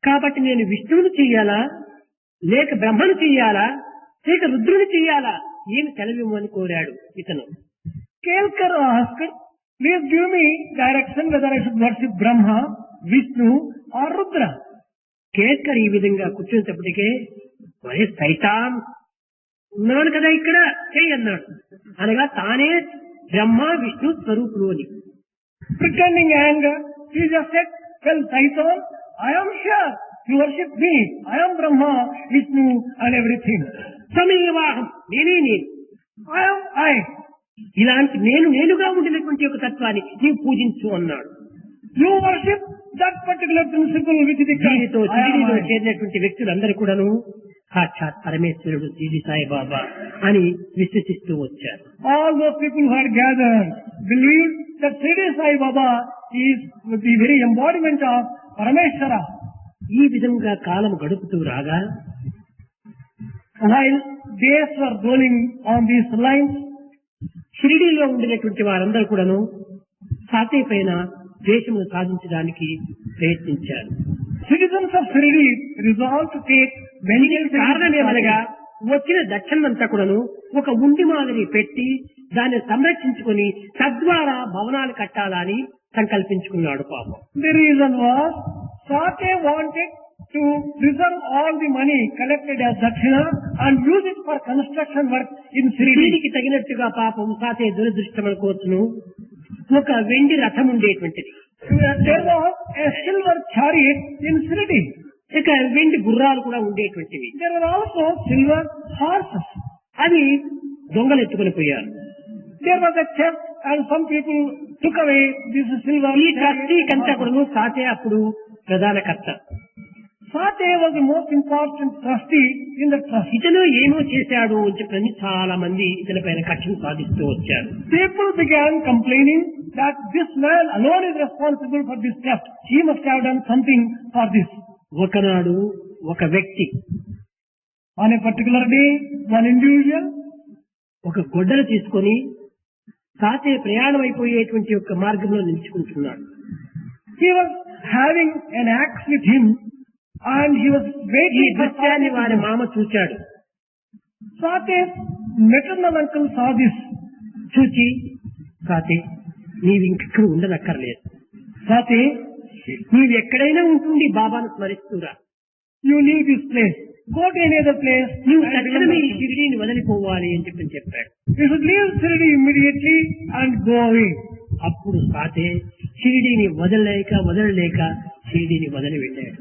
కాబట్టి నేను విష్ణువును చెయ్యాలా, లేక బ్రహ్మను చెయ్యాలా, లేక రుద్రుని చెయ్యాలా, ఏమి సెలవిమ్మని కోరాడు ఇతను. Kelkar asked, please give me direction whether I should worship Brahma, Vishnu, or Rudra. Kerkar ఈ విధంగా కూర్చునేటప్పటికే మరే సైతాన్ ఉన్నాను కదా ఇక్కడ చెయ్యి అన్నాడు. అనగా తానే బ్రహ్మ విష్ణు స్వరూపుడు అని. Pretending anger, he just said, well, Saitan, I am here. You worship me. I am Brahma, Vishnu, and everything. సమయవాహం నేనే నేను, I am I. ఇలాంటి నేనుగా ఉండినటువంటి ఒక తత్వాన్ని నీవు పూజించు అన్నాడు. You worship that particular principle which is దీనితో I am షిరిడీలో I. చేరినటువంటి వ్యక్తులందరూ కూడాను సాక్షాత్ పరమేశ్వరుడు షిరిడి సాయిబాబా అని విశ్వసిస్తూ వచ్చారు. All those people who had gathered believed that Shirdi Sai Baba is the very embodiment of Parameshwara. ఈ విధంగా కాలం గడుపుతూ రాగా While days were rolling on these lines, షిరిడీలో ఉండినటువంటి వారందరూ కూడాను సాతే పైన దేశమును సాధించడానికి ప్రయత్నించారు. citizens of Shirdi resolved to take vengeance against కారణమేమనగా వచ్చిన దక్షిణంతా కూడాను ఒక ఉండి మాదిరి పెట్టి దాన్ని సంరక్షించుకొని తద్వారా భవనాలు కట్టాలని సంకల్పించుకున్నాడు పాపం. The reason was Sate wanted to preserve all the money collected as Dakshina and use it for construction work in Shirdi. దీనికి తగినట్టుగా పాపం సాతే దురదృష్టం అనుకోవచ్చును, ఒక వెండి రథం ఉండేటువంటిది, There was a silver chariot in Shirdi. ఇక వెండి గుర్రాలు కూడా ఉండేటువంటివి. There were also silver horses. అవి దొంగలు ఎత్తుకుని పోయారు. There was a chest and some people took away this silver ఈ ట్రస్టీ కంటే కూడా సాతే అప్పుడు ప్రధాన కర్త. Sate was the most important trustee in the trust. ఇతను ఏమో చేశాడు అని చెప్పని చాలా మంది ఇతని పైన కక్షను సాధిస్తూ వచ్చారు. People began complaining that this man alone is responsible for this theft. He must have done something for this. ఒకనాడు ఒక వ్యక్తి On a particular day, one individual ఒక గొడ్డలు తీసుకొని సాతే ప్రయాణం అయిపోయేటువంటి ఒక మార్గంలో నిలుచుకుంటున్నాడు. he was having an axe with him and he was ఈ waiting for దృశ్యాన్ని వారి Sate. మామ చూచాడు. Sate's maternal uncle saw this. చూచి, సాతే నీవు ఇంకెక్కడ ఉండనక్కర్లేదు, Sate, నీవు ఎక్కడైనా ఉంటుంది బాబాను స్మరిస్తూరా, you leave this place. Go to any other place. నువ్వు and తక్షణమే remember ఈ షిరిడీని వదిలిపోవాలి అని చెప్పాడు. You should leave Shirdi immediately and go away. అప్పుడు సాతే షిరిడీని వదలలేక షిరిడీని వదిలి వెళ్ళాడు.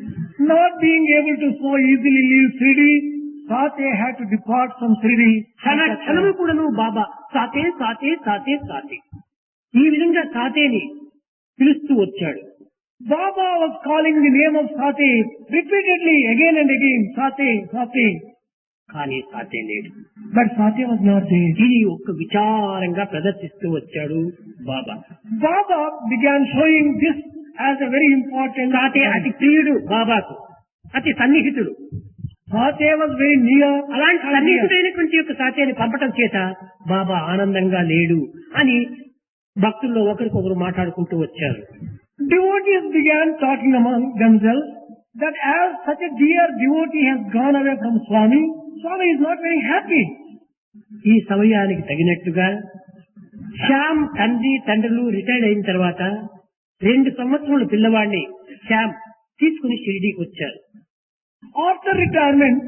Not being able to so easily leave Shirdi, Sate had to depart from Shirdi. క్షణము కూడా నువ్వు బాబా సాతే సాతే సాతే సాతే ఈ విధంగా సాతేని పిలుస్తూ వచ్చాడు. Baba was calling the name of Sate repeatedly again and again. Sate, Sate. కానీ సాతే లేడు. But Sate was not there. ఇది ఒక విచారంగా ప్రదర్శిస్తూ వచ్చాడు బాబా. Baba began showing this as a very important. Sathe అతి ప్రియుడు బాబాకు, అతి సన్నిహితుడు. Sate was very near. అలాంటి సన్నిహితుడైనటువంటి యొక్క సాతేని పంపటం చేత బాబా ఆనందంగా లేడు అని భక్తుల్లో ఒకరికొకరు మాట్లాడుకుంటూ వచ్చారు. Devotees began talking among themselves that as such a dear devotee has gone away from Swami, Swami is not very happy. ఈ సమయానికి తగినట్టుగా శ్యామ్ తండ్రులు రిటైర్డ్ అయిన తర్వాత 2 సంవత్సరాల పిల్లవాడిని శ్యామ్ తీసుకుని షిరిడీకి వచ్చారు. After retirement,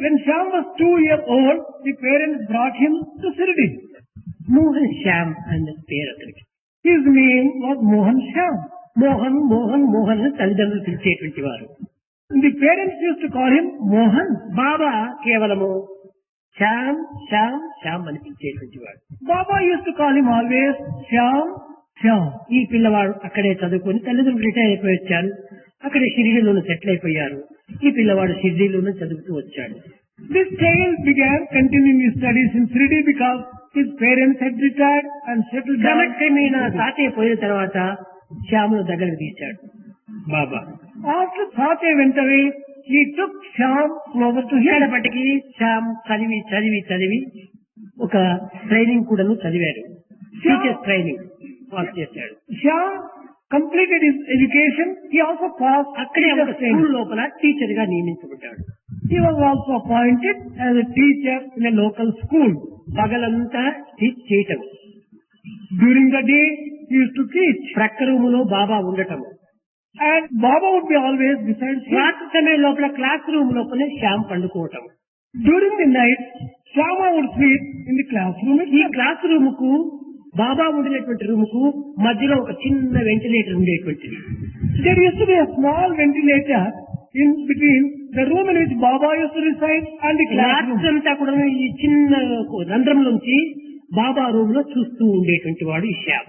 when Shyam was 2 years old, the parents brought him to Shirdi. Mohan Shyam అన్న పేరు అతనికి. His name was Mohan Shyam. Mohan Mohan Mohan అని తల్లిదండ్రులు పిలిచేటువంటి వారు. The parents used to call him Mohan. బాబా కేవలము శ్యామ్ శ్యామ్ శ్యామ్ అని పిలిచేటువంటి వాడు. Baba used to call him always Shyam, Shyam. ఈ పిల్లవాడు అక్కడే చదువుకొని తల్లిదండ్రులు రిటైర్ అయిపోయి వచ్చారు. అక్కడే షిరిడీలోనే సెటిల్ అయిపోయారు. ఈ పిల్లవాడు షిరిడీలోనే చదువుతూ వచ్చాడు. This child began continuing his studies in Shirdi because his parents had retired and settled down. క్రమక్రమేణా Sathe పోయిన తర్వాత శ్యామును దగ్గరకు తీశాడు బాబా. After Sate went away, he took Shyam closer to him. ఇక్కడప్పటికీ Shyam చదివి ఒక ట్రైనింగ్ కూడాను చదివాడు. టీచర్స్ ట్రైనింగ్ పాస్ చేశాడు. Shyam completed his education. He also passed. అక్కడే ఒక స్కూల్ లోపల టీచర్ గా నియమించబడ్డాడు. He was also appointed as a teacher in a local school. పగలంతా టీచ్ చేయటం, During the day, he used to teach. ప్రక్క రూములో బాబా ఉండటం, And Baba would be always beside him. రాత్రి సమయం లోపల క్లాస్ రూమ్ లోపలే Shyam పండుకోవటం. During the night, Shyama would sleep in the classroom. ఈ class room కు బాబా ఉండినటువంటి రూమ్ కు మధ్యలో ఒక చిన్న వెంటిలేటర్ ఉండేటువంటిది. There used to be a small ventilator in between the room in which Baba used to reside and the classroom. రాత్రంతా కూడా ఈ చిన్న రంధ్రం నుంచి బాబా రూమ్ లో చూస్తూ ఉండేటువంటి వాడు ఈ Shyam.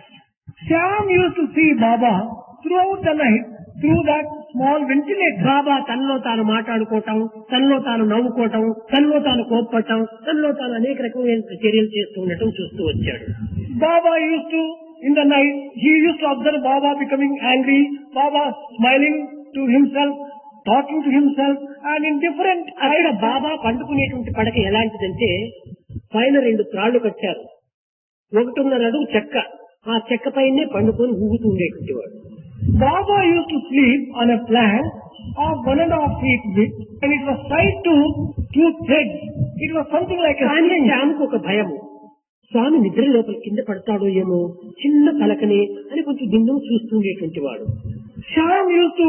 Shyam used to see Baba throughout the night through that small ventilator. బాబా తనలో తాను మాట్లాడుకోవటం, తనలో తాను నవ్వుకోవటం, తనలో తాను కోప్పటం, తనలో తాను అనేక రకమైన చర్యలు చేస్తూ ఉండటం చూస్తూ వచ్చాడు. Baba used to, in the night, he used to observe Baba becoming angry, Baba smiling to himself, talking to himself, and in different అక్కడ బాబా పండుకునేటువంటి పడక ఎలాంటిదంటే పైన 2 త్రాళ్లు కట్టారు, 1.5 అడుగు చెక్క, ఆ చెక్క పైనే పండుకొని ఊగుతూ ఉండేటువంటి వాడు. Baba used to sleep on a plank of 1.5 feet width, and it was tied to 2 threads. It was something like a కానీ string. శ్యామ్కు ఒక భయము, స్వామి నిద్ర లోపల కింద పడతాడో ఏమో, చిన్న పలకనే అని కొంచెం దిండం చూస్తూ ఉండేటువంటి వాడు. Shyam used to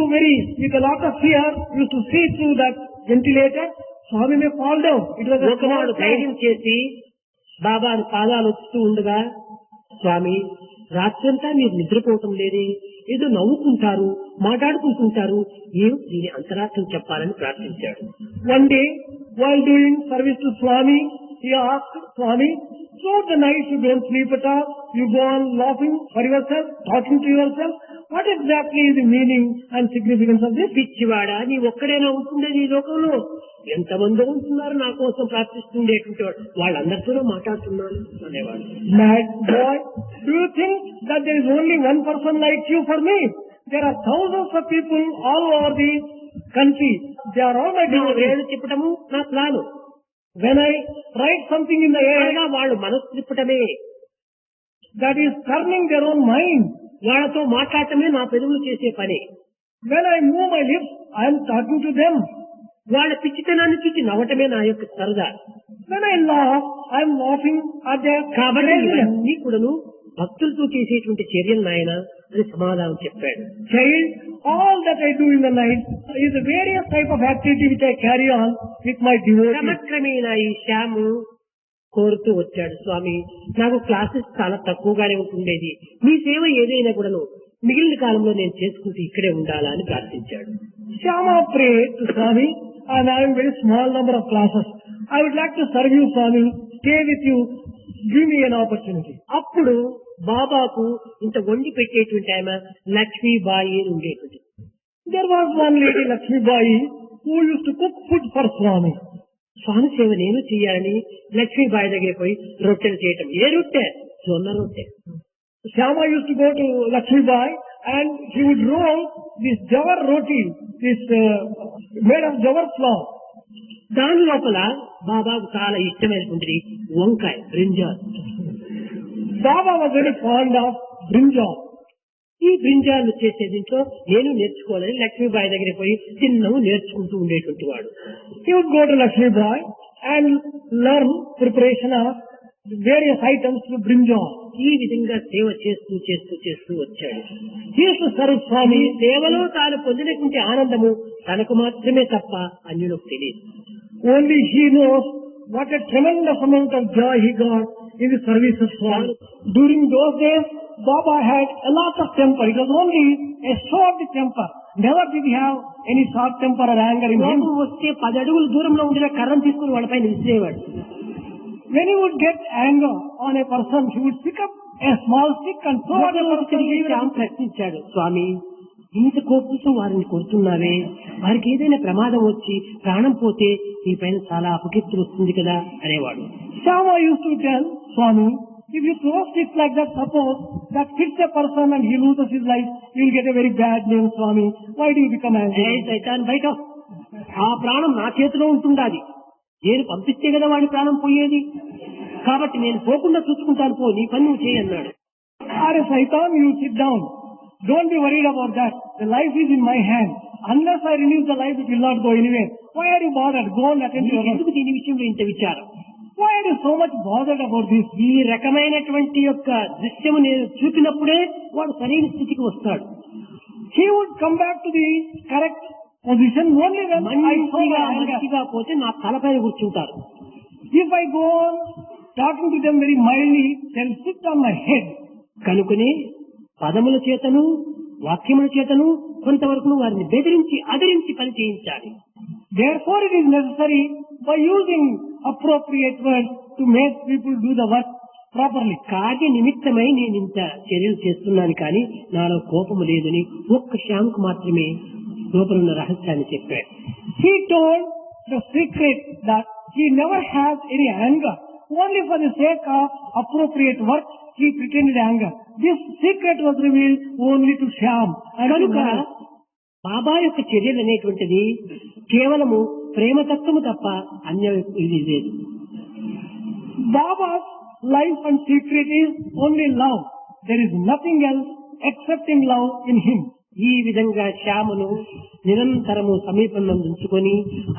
with a lot of fear, used to see through that ventilator, Swami may fall down. It was a small ఒకనాడు plank. ధైర్యం చేసి బాబాను పాదాలు వస్తూ ఉండగా, స్వామి రాత్రంతా మీరు నిద్రపోవటం లేదే, ఏదో నవ్వుకుంటారు, మాట్లాడుకుంటుంటారు, ఏం దీని అంతరార్థం చెప్పాలని ప్రార్థించాడు. One day, while doing service to Swami, he asked Swami, throughout the night you don't sleep at all, you go on laughing for yourself, talking to yourself. What exactly is the meaning and significance of this? పిచ్చివాడా, నీ ఒక్కడైనా ఉంటుండేది ఈ లోకంలో, ఎంతమందో ఉంటున్నారు నా కోసం ప్రార్థిస్తుండేటువంటి వాడు, వాళ్ళందరితోనూ మాట్లాడుతున్నాను అనేవాడు. Mad boy, do you think that there is only one person like you for me? There are thousands of people all over the country. They are all my నువ్వు devotees. వేలు తిప్పటము నా plan, When I write something in the air, అనగా వాళ్ళు మనసు తిప్పటమే, that is turning their own mind. వాళ్ళతో మాట్లాడటమే నా పెదవులు చేసే పని. When I move my lips, I am talking to them. వాళ్ళ పిచ్చితనాన్ని చూసి నవ్వటమే నా యొక్క సరదా. When I laugh, I am laughing at their కాబట్టి craziness. ఇవన్నీ కూడాను భక్తులతో చేసేటువంటి చర్యలు నాయన అని సమాధానం చెప్పాడు. Child, all that I do in the night is a various type of activity which I carry on with my devotees. క్రమక్రమేణా ఈ శ్యాము కోరుతూ వచ్చాడు, స్వామి నాకు క్లాసెస్ చాలా తక్కువగానే ఉంటుండేది, మీ సేవ ఏదైనా కూడాను మిగిలిన కాలంలో నేను చేసుకుంటూ ఇక్కడే ఉండాలా అని ప్రార్థించాడు. Shyama prayed to Swami, and I am very small number of classes. I would like to serve you, Swami. Stay with you. Give me an opportunity. అప్పుడు బాబాకు ఇంత వండి పెట్టేటువంటి ఆమె లక్ష్మీబాయి అని ఉండేటువంటి. There was one lady, Lakshmi Bai, who used to cook food for Swami. స్వామి సేవ నేను చేయాలని లక్ష్మీబాయి దగ్గర పోయి రొట్టెలు చేయటం. ఏ రొట్టె? జొన్న రొట్టె. Shyama used to go to Lakshmi Bai and he would roll this jawar roti, made of jawar flour. దాని లోపల బాబాకు చాలా ఇష్టమైనటువంటి వంకాయ, brinjal. Baba was very fond of brinjal. ఈ బ్రింజాలు చేసే దీంట్లో నేను నేర్చుకోవాలని లక్ష్మీబాయి దగ్గర పోయి చిన్నవు నేర్చుకుంటూ ఉండేటువంటి వాడు. He would go to Lakshmi Bai and learn preparation of various items to brinjal. ఈ విధంగా సేవ చేస్తూ చేస్తూ చేస్తూ వచ్చాడు. He used to serve ఈ Swami. సేవలో తాను పొందినటువంటి ఆనందము తనకు మాత్రమే తప్ప అన్యులకు తెలియదు. Only he knows what a tremendous amount of joy he got in the service of Swami. During those days, Baba had a lot of temper. It was only a short temper. Never did he have any short temper or anger in him. కోపం వస్తే 10 అడుగుల దూరంలో ఉండిన కర్రను తీసుకుని వాళ్ళపై విసిరేవాడు. When he would get anger on a person, he would pick up a small stick and throw at the person. తిరిగి శ్యామ్ ప్రశ్నించాడు, స్వామి ఇంత కోపంతో వారిని కొడుతున్నావే, వారికి ఏదైనా ప్రమాదం వచ్చి ప్రాణం పోతే నీ పైన చాలా అపకీర్తి వస్తుంది కదా అనేవాడు. Shyama used to tell Swami, if you throw sticks like that, suppose that hits a person and he loses his life, you will get a very bad name, Swami. Why do you become angry? సైతాన్ బయట, ఆ ప్రాణం నా చేతిలో ఉంటుండాది, నేను పంపిస్తే కదా వాడి ప్రాణం పోయేది, కాబట్టి నేను పోకుండా చూసుకుంటాను, పో నీ పని నువ్వు చేయన్నాడు. Are Saitan, you sit down. Don't be worried about that. The life is in my hand. Unless I release the life, it will not go anywhere. Why are you bothered? Go and attend to your work. ఎందుకు దీని విషయంలో ఇంత విచారం? Why are you so much bothered about this? ఈ రకమైనటువంటి యొక్క దృశ్యము నేను చూపినప్పుడే వాడు సరైన స్థితికి వస్తాడు. He would come back to the correct position only when I show my anger. మంచిగా పోతే నా తలపైన కూర్చుంటారు. If I go on talking to them very mildly, they'll sit on my head. కనుకని పదముల చేతను వాక్యముల చేతను కొంతవరకు వారిని బెదిరించి అదిరించి పని చేయించాలి. Therefore, it is necessary by using appropriate words to make people do the work properly. కార్య నిమిత్తమై నేను ఇంత చర్యలు చేస్తున్నాను కానీ నాలో కోపము లేదని ఒక్క శ్యామ్కు మాత్రమే లోపల ఉన్న రహస్యాన్ని చెప్పాడు. He told the secret that he never has any anger. Only for the sake of appropriate work, he pretended anger. This secret was revealed only to Shyam. కనుక బాబా యొక్క చర్యలు అనేటువంటిది కేవలము ప్రేమతత్వము తప్ప అన్య ఇది లేదు. Baba's life and secret is only love. There is nothing else excepting love in him. ఈ విధంగా శ్యామును నిరంతరము సమీపంలో ఉంచుకొని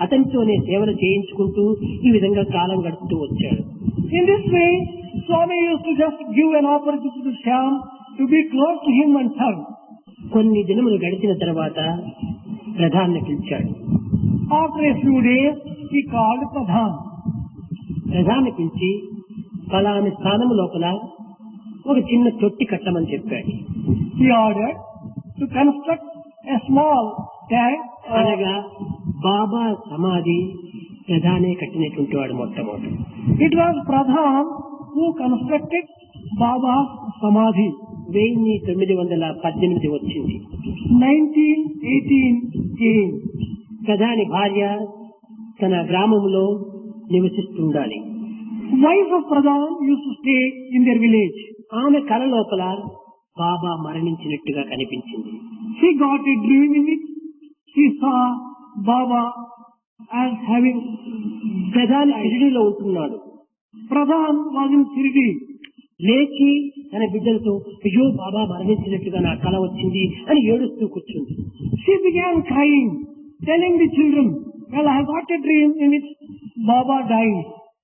అతనితోనే సేవలు చేయించుకుంటూ ఈ విధంగా కాలం గడుపుతూ వచ్చాడు. In this way, Swami used to just give an opportunity to Shyam to be close to him and serve. కొన్ని దినములు గడిచిన తర్వాత ప్రధాన్ని పిలిచాడు. After a few days, he called Pradhan. ప్రధాన్ని పిలిచి ఫలాని స్థానము లోపల ఒక చిన్న తొట్టి కట్టమని చెప్పాడు. He ordered to construct a small tank. అనగా బాబా సమాధి ప్రధానే కట్టినటువంటి వాడు మొట్టమొదటి. It was Pradhan who constructed Baba's Samadhi. 1918 వచ్చింది. 1918 came. ప్రధాని భార్య తన గ్రామంలో నివసిస్తుండాలి. Wife of Pradhan used to stay in their village. ఆమె కల లోపల బాబా మరణించినట్టుగా కనిపించింది. She got a dream in it. She saw Baba as having. ప్రధాని షిరిడీలో ఉంటున్నాడు. Pradhan was in Shirdi. లేచి తన బిడ్డలతో అయ్యో బాబా మరణించినట్టుగా నా కల వచ్చింది అని ఏడుస్తూ కూర్చుంది. She began crying, telling the children, well, I got a dream in which Baba died.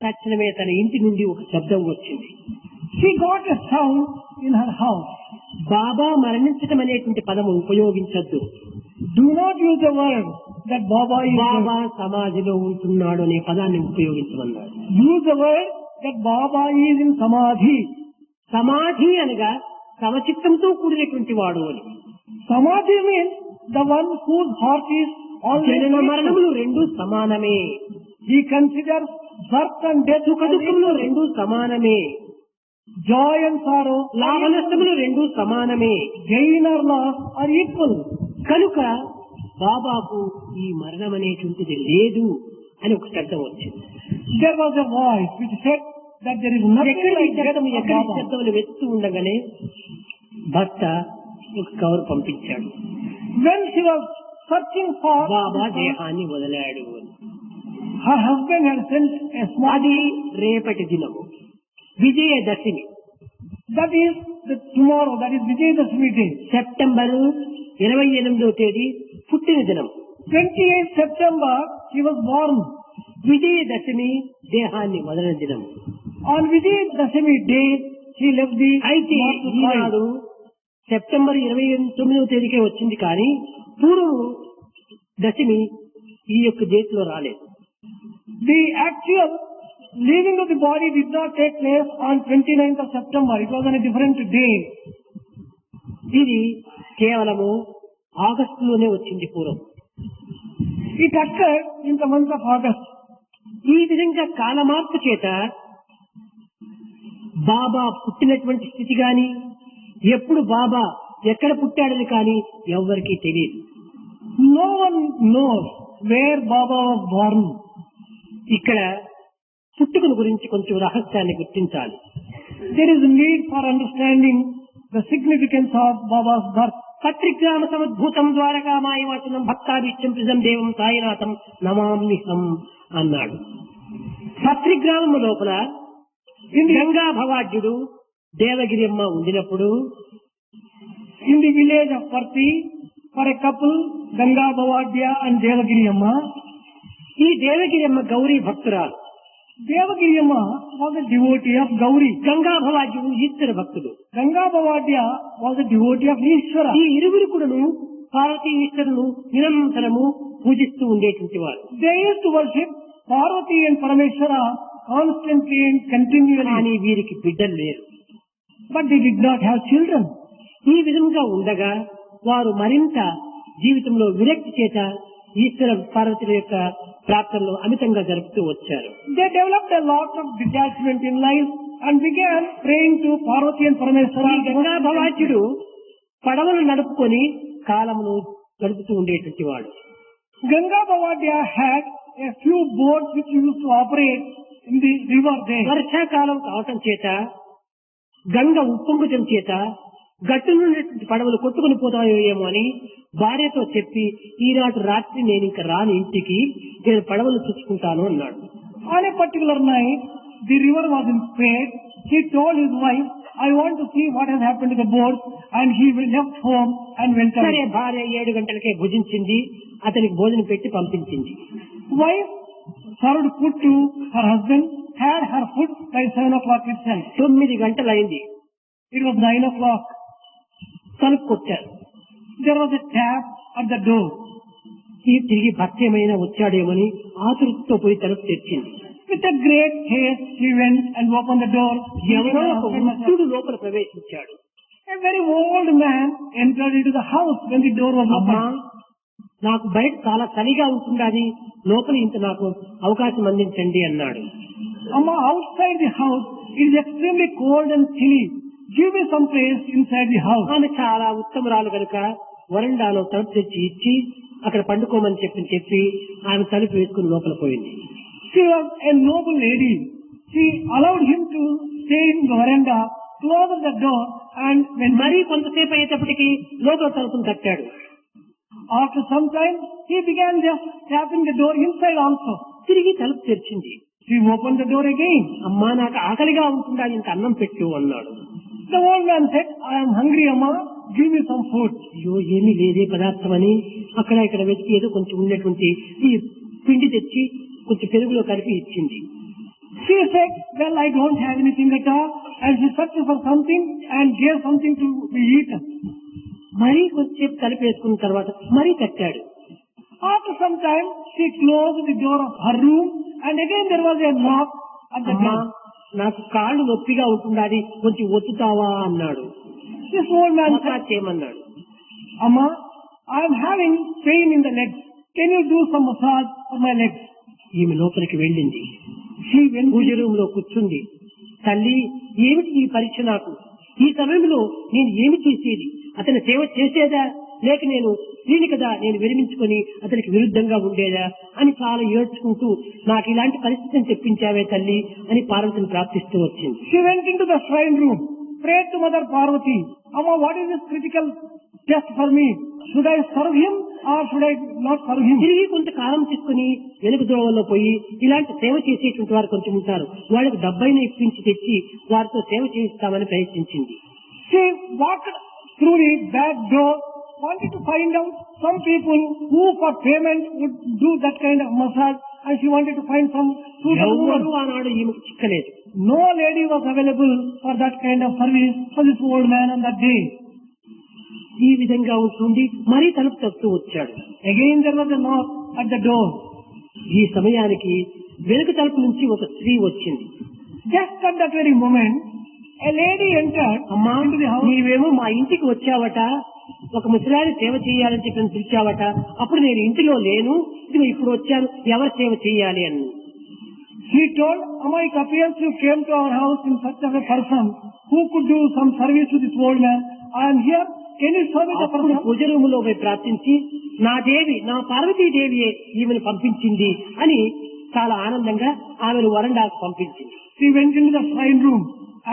తక్షణమే తన ఇంటి నుండి ఒక శబ్దం వచ్చింది. She got a sound in her house. బాబా మరణించడం అనేటువంటి పదము ఉపయోగించద్దు. Do not use the word that Baba is Baba dead. సమాధిలో ఉంటున్నాడు అనే పదాన్ని ఉపయోగించమన్నాడు. Use the word that Baba is in Samadhi. సమాధి అనగా సమచిత్తంతో కూడినటువంటి వాడు అని. Samadhi means the one whose heart is జనన always. మరణములు రెండు సమానమే. He considers birth and death, సుఖ దుఃఖములు రెండు సమానమే. joy and sorrow, లాభ నష్టములు రెండు సమానమే. gain or loss are equal. కనుక బాబాకు ఈ మరణం అనేటువంటిది లేదు అని ఒక శబ్దం వచ్చింది. There was a voice which said that there is nothing ఎక్కడి like death శబ్దం for ఎక్కడి Baba. శబ్దములు వెతుతూ ఉండగానే భర్త ఒక కవర్ పంపించాడు. When she was searching for, బాబా దేహాన్ని వదిలాడు అని. her husband had sent a small. అది రేపటి దినము Vijayadashami. That is the tomorrow. That is Vijayadashmi day. September 28వ తేదీ పుట్టిన దినం. 28th September he was born. Vijayadashami దేహాన్ని వదిలిన దినం. On Vijayadashmi day he left the అయితే mortal ఈనాడు life. సెప్టెంబర్ 29వ తేదీకే వచ్చింది కానీ పూర్వం దశమి ఈ యొక్క డేట్ లో రాలేదు. The actual leaving of the body did not take place on 29th of September. It was on a different day. ఇది కేవలము ఆగస్టులోనే వచ్చింది పూర్వం. It occurred in the month of August. ఈ విధంగా కాలమార్పు చేత బాబా పుట్టినటువంటి స్థితి గాని ఎప్పుడు బాబా ఎక్కడ పుట్టాడని కానీ ఎవ్వరికీ తెలియదు. No one knows where Baba was born. ఇక్కడ పుట్టుకను గురించి కొంచెం రహస్యాన్ని గుర్తించాలి. There is a need for understanding the significance of Baba's birth. పత్రిగ్రామ సముద్భూతం ద్వారకా మాయవచనం భక్తాభిష్టం ప్రిజం దేవం సాయినాథం నమామ్నిహం అన్నాడు. పత్రిగ్రామము లోపల గంగా భవాఢ్యుడు దేవగిరి అమ్మ ఉండినప్పుడు In the village of Parthi, for a couple, Ganga Bhavadya and Devagiri Amma. ఈ దేవగిరి అమ్మ గౌరీ భక్తురాలు. Devagiri Amma was a devotee of Gauri. Ganga భవాఢ్యుడు ఈశ్వర భక్తుడు. Ganga Bhavadya was a devotee of Ishvara. ఈ ఇరువురు కూడాను పార్వతీ ఈశ్వరును నిరంతరము పూజిస్తూ ఉండేటువంటి వారు. They used to worship Parvati and Parameshwara constantly and continually. కానీ వీరికి బిడ్డలు లేరు. But they did not have children. ఈ విధంగా ఉండగా వారు మరింత జీవితంలో విరక్తి చేత ఈశ్వర పార్వతుల యొక్క ప్రాప్తంలో అమితంగా జరుపుతూ వచ్చారు. They developed a lot of detachment in life and began praying to Parvati and ఈ Parameshwara. గంగా భవాచుడు పడవలు నడుపుకొని కాలమును గడుపుతూ ఉండేటువంటి వాడు. Ganga Bhavadya had a few boats which used to operate in the river there. వర్షాకాలం కావటం చేత గంగ ఉప్పొంగటం చేత గట్టు నుండి పడవలు కొట్టుకుని పోతాయో ఏమో అని భార్యతో చెప్పి ఈనాటి రాత్రి నేను ఇంకా రాని ఇంటికి, నేను పడవలు చూసుకుంటాను అన్నాడు. On a particular night, the river was in spate. He told his wife, I want to see what has happened to the boat, and he left home and went సరే, away. భార్య 7 గంటలకే భుజించింది, అతనికి భోజనం పెట్టి పంపించింది. Wife served food to her husband, had her food by 7 o'clock itself. 9 గంటలైంది. It was 9 o'clock. తలుపు కొట్టారు. There was a tap at the door. తిరిగి భర్త ఏమైనా వచ్చాడేమని ఆతృతతో పోయి తలుపు తెరిచింది. With a great haste, she went and opened the door. ఎవరో ఒక వృద్ధుడు లోపల ప్రవేశించాడు. A very old man entered into the house when the door was అమ్మా, opened. నాకు బయట చాలా చలిగా ఉంటుందని లోపల ఇంత నాకు అవకాశం అందించండి అన్నాడు. Amma, outside the house, it is extremely cold and chilly. Give me some place inside the house. ఆమె చాలా ఉత్తమరాలు కనుక వరండాలో తలుపు తెచ్చి ఇచ్చి అక్కడ పండుకోమని చెప్పి ఆమె తలుపు వేసుకుని లోపల పోయింది. She was a noble lady. She allowed him to stay in the veranda, closed the door, and when మరీ కొంతసేపు అయ్యేటప్పటికి లోపల తలుపును తట్టాడు. after some time, he began just tapping the door inside also. తిరిగి తలుపు తెరిచింది. She opened the door again. అమ్మా, నాకు ఆకలిగా ఉంటుందా, ఇంత అన్నం పెట్టు అన్నాడు. The old man said, I am hungry, Amma. Give me some food. అయ్యో, ఏమీ లేదే పదార్థం అని అక్కడ ఇక్కడ వెతికి ఏదో కొంచెం ఉన్నటువంటి ఈ పిండి తెచ్చి కొంచెం పెరుగులో కలిపి ఇచ్చింది. She said, well, I don't have anything at all. And she searched for something and gave something to be eaten. మరీ కొంచెంసేపు కలిపేసుకున్న తర్వాత మరీ తట్టాడు. After some time, she closed the door of her room and again there was a knock at the అమ్మా, door. నాకు కాళ్ళు నొప్పిగా ఉంటున్నది, కొంచెం ఒత్తుతావా అన్నాడు. This old man said, massage చేయమన్నాడు. Amma, I am having pain in the legs. Can you do some massage for my legs? ఈమె లోపలికి వెళ్ళింది. She went పూజ రూమ్ లో కూర్చుంది. తల్లి, ఏమిటి ఈ పరీక్ష నాకు? ఈ సమయంలో నేను ఏమి చేసేది? అతని సేవ చేసేదా, లేక నేను స్త్రీని కదా, నేను విరమించుకొని అతనికి విరుద్ధంగా ఉండేదా అని చాలా ఏడ్చుకుంటూ నాకు ఇలాంటి పరిస్థితిని తెప్పించావే తల్లి అని పార్వతిని ప్రార్థిస్తూ వచ్చింది. She went into the shrine room, prayed to Mother Parvati, Amma, what is this critical test for me? Should I serve him or should I not serve him? తిరిగి కొంతకాలం తీసుకుని వెనుక దోవల్లో పోయి ఇలాంటి సేవ చేసేటువంటి వారు కొంచెం ఉంటారు, వాళ్ళకి డబ్బైనా ఇప్పించి తెచ్చి వారితో సేవ చేయిస్తామని ప్రయత్నించింది. She walked through the back door, wanted to find out some people who for payment would do that kind of massage, and she wanted to find some suitable ఎవరు woman. ఆనాడు ఈమెకు చిక్కలేదు. No lady was available for that kind of service for this old man on that day. ఈ విధంగా ఉంటుంది. మరీ తలుపు తప్పుతూ వచ్చాడు. Again there was a knock at the door. ఈ సమయానికి వెనుక తలుపు నుంచి ఒక స్త్రీ వచ్చింది. Just at that very moment, a lady entered అమ్మా, into the house. నీవేమో మా ఇంటికి వచ్చావట, ఒక ముసలాన్ని సేవ చేయాలని చెప్పి నన్ను పిలిచావట. అప్పుడు నేను ఇంటిలో లేను, ఇదిగో ఇప్పుడు వచ్చాను, ఎవరు సేవ చేయాలి అని. He told, Amma, it appears you came to our house in such of a person who could do some service to this old man. I am here. Can you serve the అప్పుడు person? పూజ రూములో పోయి ప్రార్థించి, నా దేవి, నా పార్వతీదేవియే ఈమెను పంపించింది అని చాలా ఆనందంగా ఆమెను వరండాకు పంపించింది. She went into the shrine room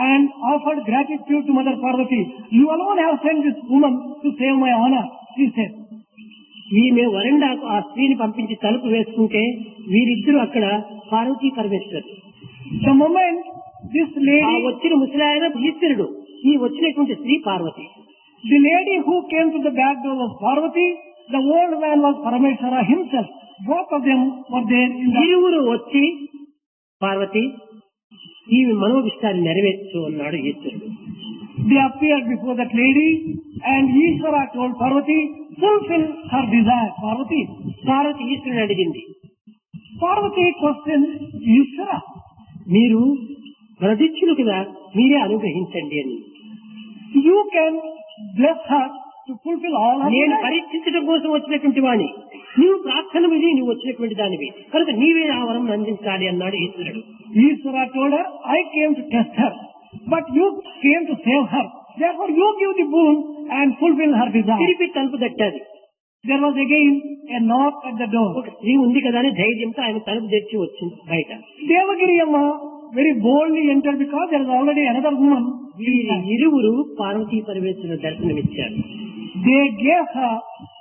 and offered gratitude to Mother Parvati. You alone have sent this woman to save my honor, she said. ఈమె వరండాకు ఆ స్త్రీని పంపించి తలుపు వేసుకుంటే వీరిద్దరూ అక్కడ పార్వతీ పరమేశ్వరుడు. The moment this ఆ lady, వచ్చిన ముసలాయన ఈశ్వరుడు, ఈ వచ్చినటువంటి స్త్రీ Parvati. the lady who came to the back door was Parvati, the old man was Parameshwara himself. Both of them were there in the... ఇరువురు వచ్చి, పార్వతి, ఈమె మనోభిష్టాన్ని నెరవేర్చు అన్నాడు ఈశ్వరుడు. They appeared before that lady and Ishvara told Parvati, fulfill her desire. Parvati ఈశ్వరుని అడిగింది, questioned Ishvara. మీరు ప్రతిష్ఠులు కదా, మీరే అనుగ్రహించండి అని. You can bless her to fulfill all her నేను desires. పరీక్షించడం కోసం వచ్చినటువంటి వాణి, నీవు ప్రార్థన విధి నువ్వు వచ్చినటువంటి దానివి కనుక నీవే ఆ వరం అందించాలి అన్నాడు ఈశ్వరుడు. Ishvara told her, I came to test her, but you came to save her. Therefore you give the boon and fulfill her desire. తిరిగి తలుపు తట్టాది. There was again a knock at the door. ఒక స్త్రీ ఉంది కదా అని ధైర్యంతో ఆయన తలుపు తెరిచి వచ్చింది బయట. Devagiri Amma very boldly entered because there is already another woman. వీరి ఇరువురు పార్వతీ పరమేశ్వరుడు దర్శనమిచ్చారు. They gave her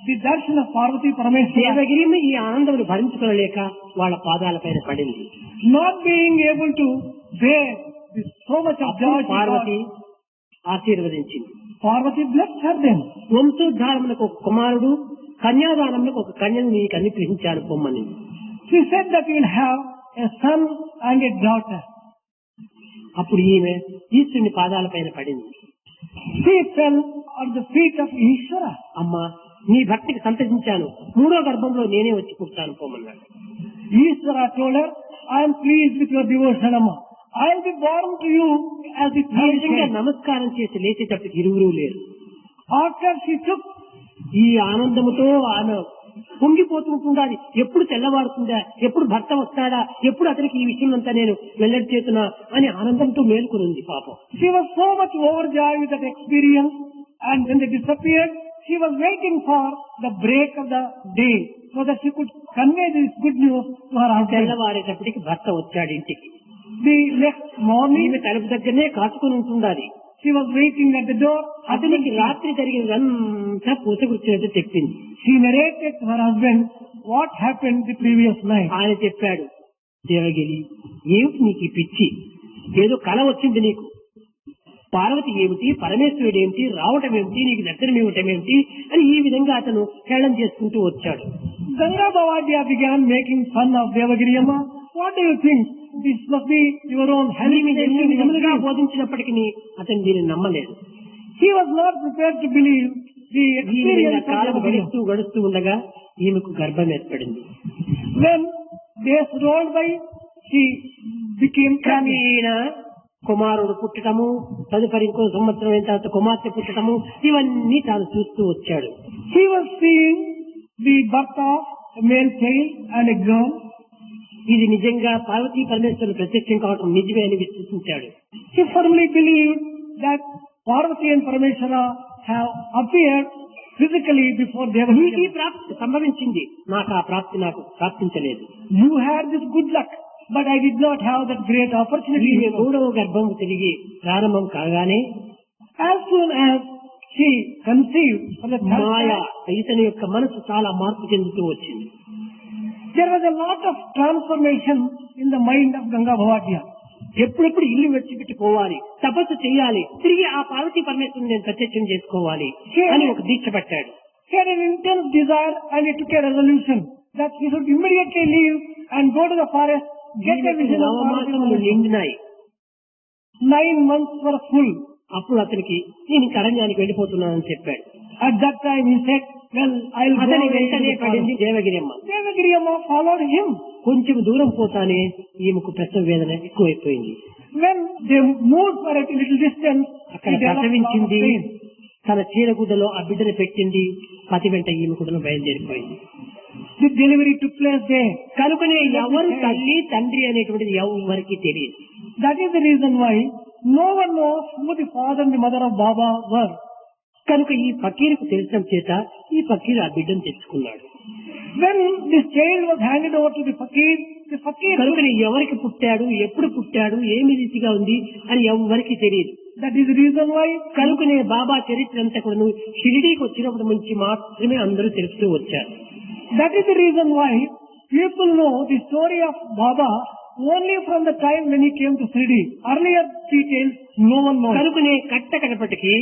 the darshan of Parvati Parameshwara. Devagiri ఈ ఆనందమును భరించుకోలేక వాళ్ళ పాదాలపైన పడింది. Not being able to bear so much of joy, Parvati ఆశీర్వదించింది. Parvati blessed her then. వంశోద్ధారములకు ఒక కుమారుడు, కన్యాదానములకు ఒక కన్యను నీకు అనుగ్రహించాను పొమ్మని. She said that you will have a son and a daughter. అప్పుడు ఈమె ఈశ్వరుని పాదాలపైన పడింది. She fell at the feet of Ishvara. అమ్మా నీ భక్తికి సంతసించాను, మూడో గర్భంలో నేనే వచ్చి పుట్టాను పోమన్నాడు. Ishvara told her, I am pleased with your devotion, Amma. I will be born to you as the ఈ third విధంగా child. నమస్కారం చేసి లేచేటప్పటికి ఇరువురు లేరు. After she took, ఈ ఆనందముతో ఆమె పొంగిపోతుంటుండాలి. ఎప్పుడు తెల్లవారుతుందా, ఎప్పుడు భర్త వస్తాడా, ఎప్పుడు అతనికి ఈ విషయం అంతా నేను వెల్లడి చేతున్నా అని ఆనందంతో మేలుకునుంది పాపం. she was so much overjoyed with that experience, and when they disappeared, she was waiting for the break of the day so that she could convey this good news to her husband. తెల్లవారేటప్పటికి భర్త వచ్చాడు ఇంటికి. The next morning, ఈమె తలుపు దగ్గరనే కాచుకుని ఉంటుండాలి. she was waiting at the door. అతనికి రాత్రి జరిగినంతా పూసగుచ్చినట్టు చెప్పింది. She narrated to her husband what happened the previous night. ఆయన చెప్పాడు, దేవగిరి ఏమిటి నీకు ఈ పిచ్చి, ఏదో కల వచ్చింది నీకు. పార్వతి ఏమిటి, పరమేశ్వరుడు ఏమిటి, రావటం ఏమిటి, నీకు దర్శనం ఇవ్వటం ఏమిటి అని ఈ విధంగా అతను హేళన చేసుకుంటూ వచ్చాడు. Ganga Bhavadya began making fun of Devagiri Amma. What do you think? This must be your own hallucination. నిజములుగా బోధించినప్పటికీ అతను దీన్ని నమ్మలేదు. He was not prepared to believe the ఈ విధంగా experience of కాలం Devagiri. గడుస్తూ ఉండగా ఈమెకు గర్భం ఏర్పడింది. When days rolled by, she became pregnant. క్రమేణ కుమారుడు పుట్టటము, తదుపరి ఇంకో సంవత్సరం అయిన తర్వాత కుమార్తె పుట్టటము, ఇవన్నీ తాను చూస్తూ వచ్చాడు. He was seeing the birth of a male child and a girl. ఇది నిజంగా పార్వతీ పరమేశ్వరులు ప్రత్యక్షం కావటం నిజమే అని విశ్వసించాడు. He firmly believed that Parvati and Parameshwara have appeared physically before నీకు Devagiri. ఈ ప్రాప్తి సంభవించింది, నాకు ఆ ప్రాప్తి నాకు ప్రాప్తించలేదు. You had this good luck, but I did not have that great opportunity. ఈమె మూడవ గర్భం తిరిగి ప్రారంభం కాగానే As soon as she conceived for the third Maya time, ఇతని యొక్క మనసు చాలా మార్పు చెందుతూ వచ్చింది. there was a lot of transformation in the mind of Ganga Bhavadya. ఎప్పుడెప్పుడు ఇల్లు విడిచిపెట్టి పోవాలి, తపస్సు చేయాలి, తిరిగి ఆ పార్వతీ పరమేశ్వరుని నేను ప్రత్యక్షం చేసుకోవాలి అని ఒక దీక్ష పట్టాడు. He had an intense desire and he took a resolution that he should immediately leave and go to the forest, get a vision of Parvati నవమాసములు Parmeshwara. నిండినాయి. 9 months were full. అప్పుడు అతనికి నేను ఇంక అరణ్యానికి వెళ్ళిపోతున్నానని చెప్పాడు. At that time he said, well, I'll go అతని away to వెంటనే the పడింది forest. Devagiramma. Devagiri Amma followed him. కొంచెం దూరం పోతానే ఈమెకు ప్రసవ వేదన ఎక్కువైపోయింది. When they moved for a little distance, అక్కడ he developed a lot of ప్రసవించింది, pain. తన చీరగుడ్డలో ఆ బిడ్డను పెట్టింది, పతి వెంట ఈమె కూడా బయలుదేరిపోయింది. The delivery took place there. కనుకనే ఎవరు తల్లి తండ్రి అనేటువంటిది ఎవరికి తెలియదు. That is the reason why no one knows who the father and the mother of Baba were. కనుక ఈ ఫకీరుకు తెలిసిన చేత ఈ ఫకీరు ఆ బిడ్డను తెచ్చుకున్నాడు. When this child was handed over to the fakir కనుకనే ఎవరికి పుట్టాడు, ఎప్పుడు పుట్టాడు, ఏమి రీతిగా ఉంది అని ఎవరికి తెలియదు. that is the reason why కనుకనే బాబా చరిత్ర అంతా కూడా షిరిడీకి వచ్చినప్పటి నుంచి మాత్రమే అందరూ తెలుస్తూ వచ్చారు. that is the reason why people know the story of Baba only from the time when he came to Shirdi. Earlier details no one knows. కనుకనే కట్ట కడపటికి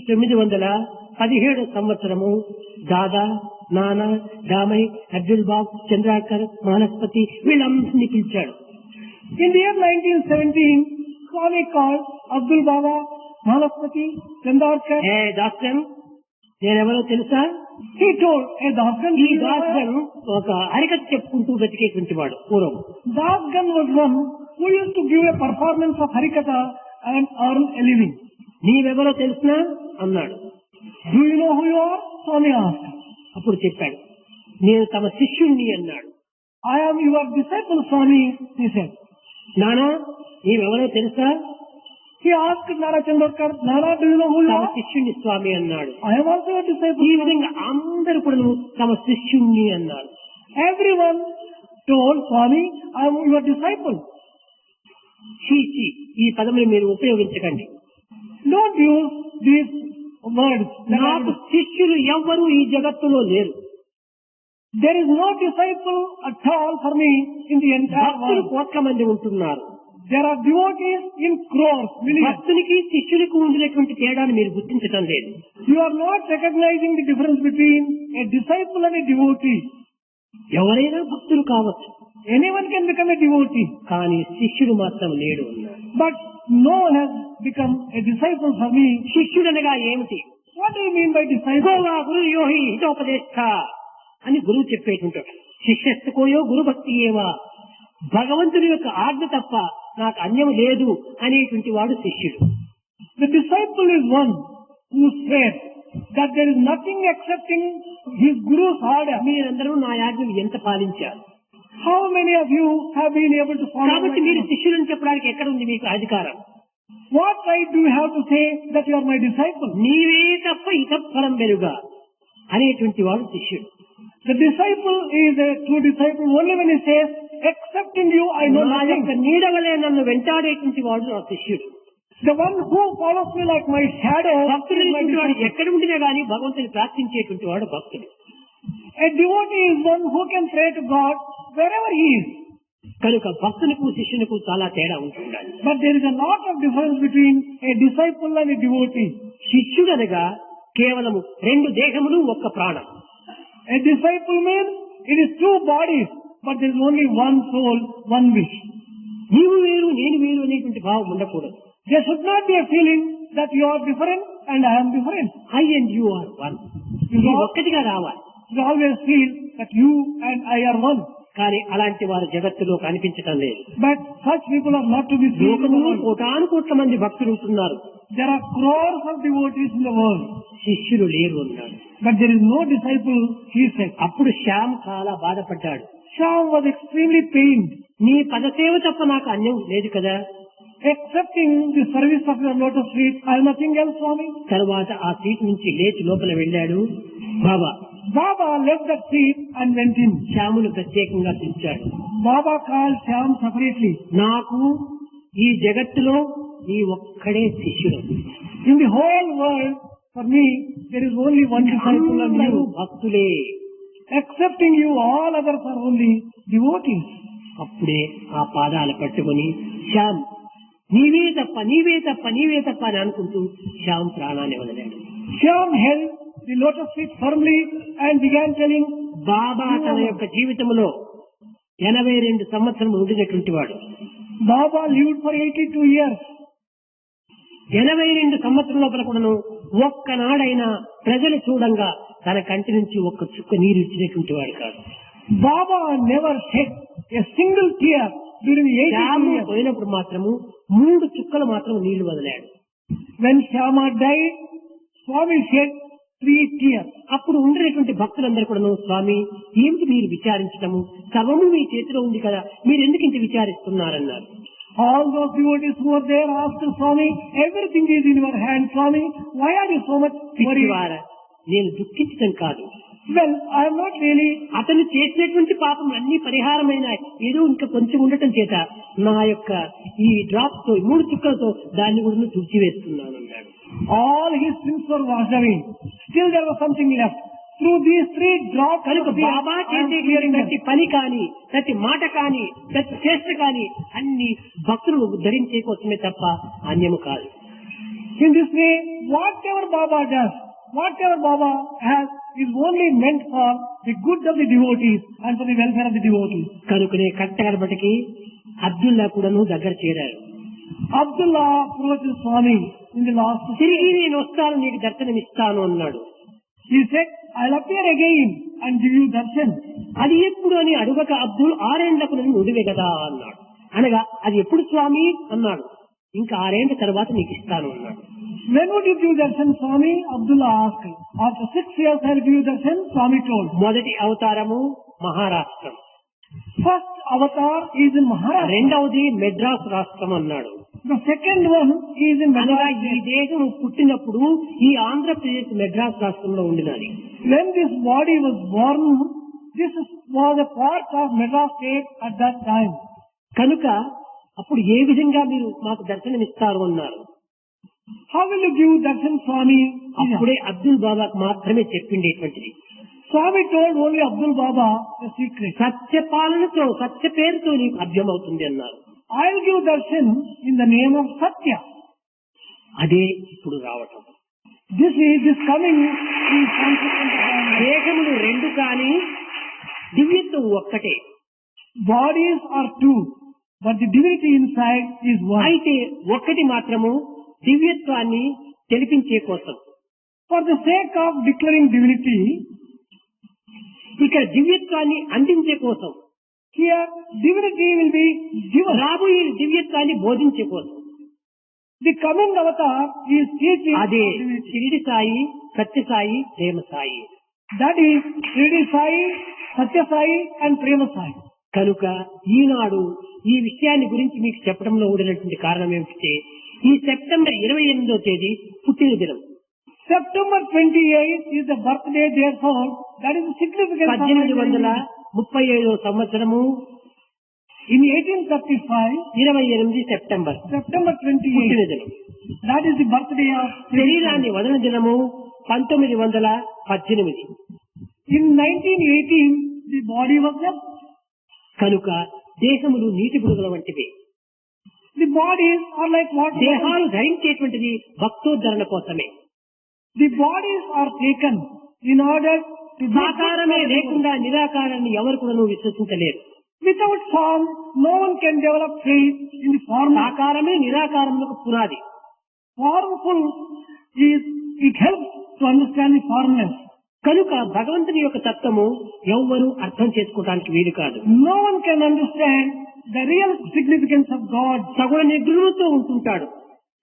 1917 సంవత్సరము దాదా, నానా, దామై, అబ్దుల్ బాబ్, చంద్రాకర్, మానస్పతి వీళ్ళందరినీ పిలిచాడు. In the year 1917, Swami called Abdul Baba, Mahaspati, Chandarkar. ఏ దాస్గన్ నేనెవరో తెలుసా? He told, a Dasgan, ఈ దాస్గన్ ఒక హరికథ చెప్పుకుంటూ బతికేటువంటి వాడు పూర్వం. Dasgan was one who used to give a performance of Harikatha and earn a living. నీవెవరో తెలుసునా అన్నాడు. Do you know who you are? Swami asked. అప్పుడు చెప్పాడు, నేను తమ శిష్యుణ్ణి అన్నాడు. I am your disciple, Swami, he said. నానా నీవెవరో తెలుసా? He asked Nara Chandorkar, Nara, do you know who you తమ are? శిష్యుణ్ణి స్వామి అన్నాడు. I am also your disciple. ఈ విధంగా అందరూ కూడా తమ శిష్యుణ్ణి అన్నారు. Everyone told Swami, I am your disciple. చీచి ఈ పదములు మీరు ఉపయోగించకండి. Don't use these words. నాకు శిష్యులు ఎవ్వరూ ఈ జగత్తులో లేరు. There is no disciple at all for me in the entire భక్తులు world. కోట్ల మంది ఉంటున్నారు. There are devotees in crores, millions. భక్తునికి శిష్యులకు ఉండినటువంటి తేడాను మీరు గుర్తించడం లేదు. You are not recognizing the difference between a disciple and a devotee. ఎవరైనా భక్తులు కావచ్చు, Anyone can become a devotee, కానీ శిష్యుడు మాత్రం లేడు అన్నారు. but no one has become a disciple for me. శిష్యుడనగా ఏమిటి? What do you mean by disciple? Goa గురు యోహి హితోపదేష్ట అని గురువు చెప్పేటుంటాడు. శిష్యస్థకోయో గురు భక్తి ఏవా, భగవంతుని యొక్క ఆజ్ఞ తప్ప నాకు అన్యం లేదు అనేటువంటి వాడు శిష్యుడు. The disciple is one who said that there is nothing excepting his guru's order. మీరందరూ నా ఆజ్ఞను ఎంత పాలించారు? How many of you have been able to follow కాబట్టి my మీరు command? శిష్యులని చెప్పడానికి ఎక్కడ ఉంది మీకు అధికారం? What right do you have to say that you are my disciple? నీవే తప్ప ఇతఫలం వెలుగా అనేటువంటి వాడు శిష్యుడు. The disciple is a true disciple only when he says, except in you I know నా యొక్క nothing. నీడవలే నన్ను వెంటాడేటువంటి వాడు నా శిష్యుడు. The one who follows me like my shadow భక్తుడు is my అనేటువంటి వాడు disciple. ఎక్కడ ఉండినా గానీ భగవంతుని ప్రార్థించేటువంటి వాడు భక్తుడు. A devotee is one who can pray to God wherever he is. కనుక భక్తులకు శిష్యునికి చాలా తేడా ఉంటుంది. But there is a lot of difference between a disciple and a devotee. శిష్యుడు అనగా కేవలము రెండు దేహములు ఒక్క ప్రాణం. A disciple means it is two bodies, but there is only one soul, one wish. నీవు వేరు నేను వేరు అనేటువంటి భావం ఉండకూడదు. There should not be a feeling that you are different and I am different. I and you are one. ఇది ఒక్కటిగా రావాలి. You always feel that you and I are one. కానీ అలాంటి వారు జగత్తులో కనిపించటం లేదు. But such people are not to be seen in the లోకములో world. కోటాను కోట్ల మంది భక్తులు ఉంటున్నారు. There are crores of devotees in the world, శిష్యులు లేరు అన్నాడు. but there is no disciple, he said. అప్పుడు శ్యామ్ చాలా బాధపడ్డాడు. Shyam was extremely pained. నీ పదసేవ తప్ప నాకు అన్యం లేదు కదా. Accepting the service of your lotus feet, I have nothing else, Swami. తర్వాత ఆ సీట్ నుంచి లేచి లోపల వెళ్ళాడు. బాబా Baba left that seat and went in. శ్యామును ప్రత్యేకంగా పిలిచాడు. Baba called Shyam separately. నాకు ఈ జగత్తులో నీ ఒక్కడే శిష్యుడు. In the whole world, for me, there is only one disciple and అందరూ you. భక్తులే. Excepting you, all others are only devotees. అప్పుడే ఆ పాదాలు పట్టుకొని శ్యామ్ నీవే తప్ప నీవే తప్ప నీవే తప్ప అని అనుకుంటూ శ్యామ్ ప్రాణాన్ని వదిలాడు. Shyam held the lotus feet firmly and began telling, బాబా తన యొక్క జీవితంలో 82 సంవత్సరం ఉండినటువంటి వాడు. Baba lived for 82 years. 82 సంవత్సరం లోపల కూడాను ఒక్కనాడైనా ప్రజలు చూడంగా తన కంటి నుంచి ఒక్క చుక్క నీరు ఇచ్చినటువంటి వాడు కాదు. Baba never shed a single tear during the 82 Shyam years. పోయినప్పుడు మాత్రము 3 చుక్కలు మాత్రం నీళ్లు వదిలాడు. When Shyama died, Swami shed 3 tears. అప్పుడు ఉండినటువంటి భక్తులందరూ కూడాను స్వామి ఏమిటి మీరు విచారించడము, సర్వము మీ చేతిలో ఉంది కదా, మీరు ఎందుకు ఇంత విచారిస్తున్నారన్నారు. All those devotees who were there asked Swami, everything is in your hand, Swami. Why are you so much worried? పిచ్చివారా, నేను దుఃఖించడం కాదు. Well, I am not really. అతను చేసినటువంటి పాపం అన్ని పరిహారమైన ఏదో ఇంకా కొంచెం ఉండటం చేత నా యొక్క ఈ డ్రాప్ తో 3 చుక్కలతో దాన్ని కూడా తుడిచివేస్తున్నాను అన్నాడు. All his sins were washed away. Still there was something left. Through these 3 drops కనుక of tears, Baba I am clearing చేసే them. ప్రతి పని కానీ ప్రతి మాట కానీ ప్రతి చేష్ట కానీ అన్ని భక్తులను ఉద్ధరించే కోసమే తప్ప అన్యము కాదు. In this way, whatever Baba does, whatever Baba has, is only meant for the good of the devotees and for the welfare of the devotees. కనుకనే కట్టగడబటికి అబ్దుల్లా కూడాను దగ్గర చేరారు. Abdullah approached Swami in the last తిరిగి నేను వస్తాను నీకు దర్శనం ఇస్తాను అన్నాడు. He said, I'll appear again and give you darshan. అది ఎప్పుడు అని అడుగక అబ్దుల్ 6 ఏళ్లకు నుడివే కదా అన్నాడు. అనగా అది ఎప్పుడు స్వామి అన్నాడు. ఇంకా 6 ఏళ్ల తర్వాత నీకు ఇస్తాను అన్నాడు. When would you give darshan, Swami? Abdullah asked. After 6 years I will give you darshan, Swami told. మొదటి అవతారము మహారాష్ట్రం, First avatar is in Maharashtra. రెండవది మెడ్రాస్ రాష్ట్రం అన్నాడు. The second one is in అనగా Madras. ఈ దేశం పుట్టినప్పుడు ఈ ఆంధ్రప్రదేశ్ మెడ్రాస్ రాష్ట్రంలో ఉండినది. When this body was born, this was a part of Madras state at that time. కనుక అప్పుడు ఏ విధంగా మీరు మాకు దర్శనమిస్తారు అన్నారు. How will you give darshan, Swami? అప్పుడే అబ్దుల్ బాబాకు మాత్రమే చెప్పిండేటువంటిది. Swami told only Abdul Baba a secret. సత్య పాలనతో సత్య పేరుతో నీకు అభ్యమవుతుంది అన్నారు. I will give darshan in the name of Satya. అదే ఇప్పుడు రావటం. This coming is consequent of దేహములు రెండు కానీ దివ్యత్వం ఒక్కటే. bodies are two, but the divinity inside is one. అయితే ఒక్కటి మాత్రము దివ్యత్వాన్ని తెలిపించే కోసం. For the sake of declaring divinity, ఇక్కడ దివ్యత్వాన్ని అందించే కోసం, here divinity will be given. రాబోయే దివ్యత్వాన్ని బోధించే కోసం. The coming avatar is teaching అదే divinity. Shirdi Sai, Satya Sai, Prema Sai. That is Shirdi Sai, Satya Sai and Prema Sai. కనుక ఈనాడు ఈ విషయాన్ని గురించి మీకు చెప్పడంలో ఉండినటువంటి కారణం ఏమిటంటే ఈ సెప్టెంబర్ 28వ తేదీ పుట్టిన దినం. September 28th is the birthday, therefore that is the significance of 1835 సంవత్సరము in 1835, 28 సెప్టెంబర్ September పుట్టిన 28th, దినం. that is the birthday of శరీరాన్ని వదన దినము 1918. In 1918, the body was left. కనుక దేహములు నీటి బుడగల వంటివి. The bodies are like water. దేహాలు ధరించేటువంటిది భక్తోద్ధరణ కోసమే. The bodies are taken in order to సాకారమే లేకుండా నిరాకారాన్ని ఎవరు కూడా విశ్వసించలేరు. Without form, no one can develop faith in the form. సాకారమే నిరాకారములకు పునాది. Formful is, it helps to understand the formless. కనుక భగవంతుని యొక్క తత్వము ఎవ్వరూ అర్థం చేసుకోవడానికి వీలు కాదు. No one can understand the real significance of God. సగుణ నిర్గుణంతో ఉంటుంటాడు,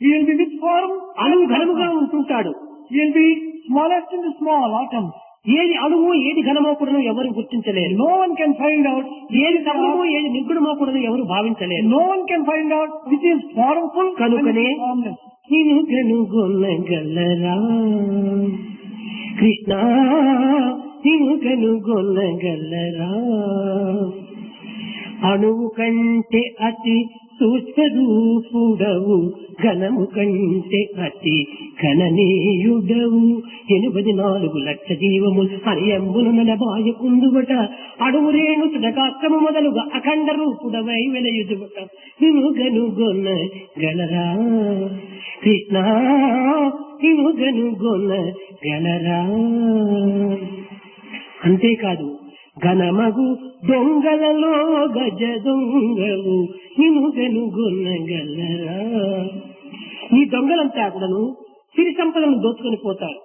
He will be with form, అణువు ఘనముగా ఉంటుంటాడు. He will be smallest in the small atoms. ఏది అణువు ఏది ఘనమో కూడా ఎవరు గుర్తించలేరు. No one can find out. ఏది సగుణమో ఏది నిర్గుణమో కూడా ఎవరు భావించలేరు. No one can find out which is formful and which కనుకనే is formless. నిన్ను కనుగొనగలరా కృష్ణ, నిన్ను కనుగొనగలరా, అణువు కంటే అతి సూక్ష్మరూపుడవు, ఘనము కంటే అతి గణనీయుడవు, 84 లక్ష జీవములు హరియంబును నడబాయకుందుబట, అడుగు రేణు సుడకాష్టము మొదలుగా అఖండ రూపుడవై వెలయుదుబట, నిన్ను కనుగొనగలరా కృష్ణ, నిన్ను కనుగొనగలరా. అంతేకాదు ఘనమగు దొంగలలో గజ దొంగవు, నిన్ను కనుగొనగలరా. ఈ దొంగలంతా కూడాను సిరి సంపదలను దోచుకొని పోతారు,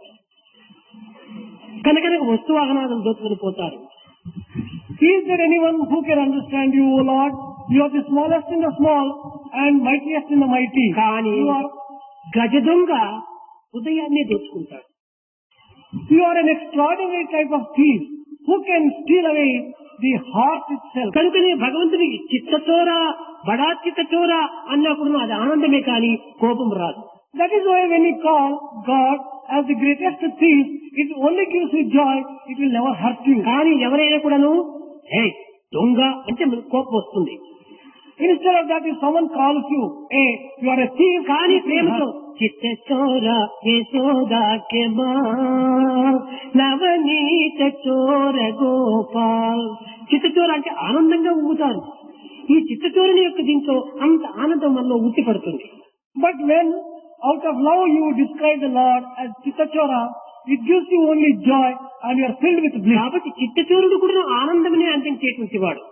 కనుక వస్తువాహనాలను దోచుకొని పోతారు. Is there anyone who can understand you, O Lord? You are the smallest in the small and mightiest in the mighty. కానీ గజ దొంగ హృదయాన్ని దోచుకుంటాడు. You are an extraordinary type of thief who can steal away the heart itself. కనుకనే భగవంతుని చిత్తచోర బడా చిత్తచోర అన్నప్పుడు అది ఆనందమే కానీ కోపం రాదు. That is why when you call God as the greatest thief, it only gives you joy, it will never hurt you. కానీ ఎవరైనా కూడాను హే దొంగ అంటే మనకు కోపం వస్తుంది. Instead of that, if someone calls you, hey, you are a thief, కానీ ప్రేమతో చిత్తచోర యశోదాకే మా నవనీత చోర గోపాల్. చిత్తచోర అంటే ఆనందంగా ఊగుతారు. ఈ చిత్తచోరుని యొక్క దీంతో అంత ఆనందం మనలో ఉట్టి పడుతుంది. But when out of love you describe the Lord as Chittachora, it gives you only joy and you are filled with bliss. కాబట్టి చిత్తచోరుడు కూడా ఆనందమనే అందించేటువంటి వాడు.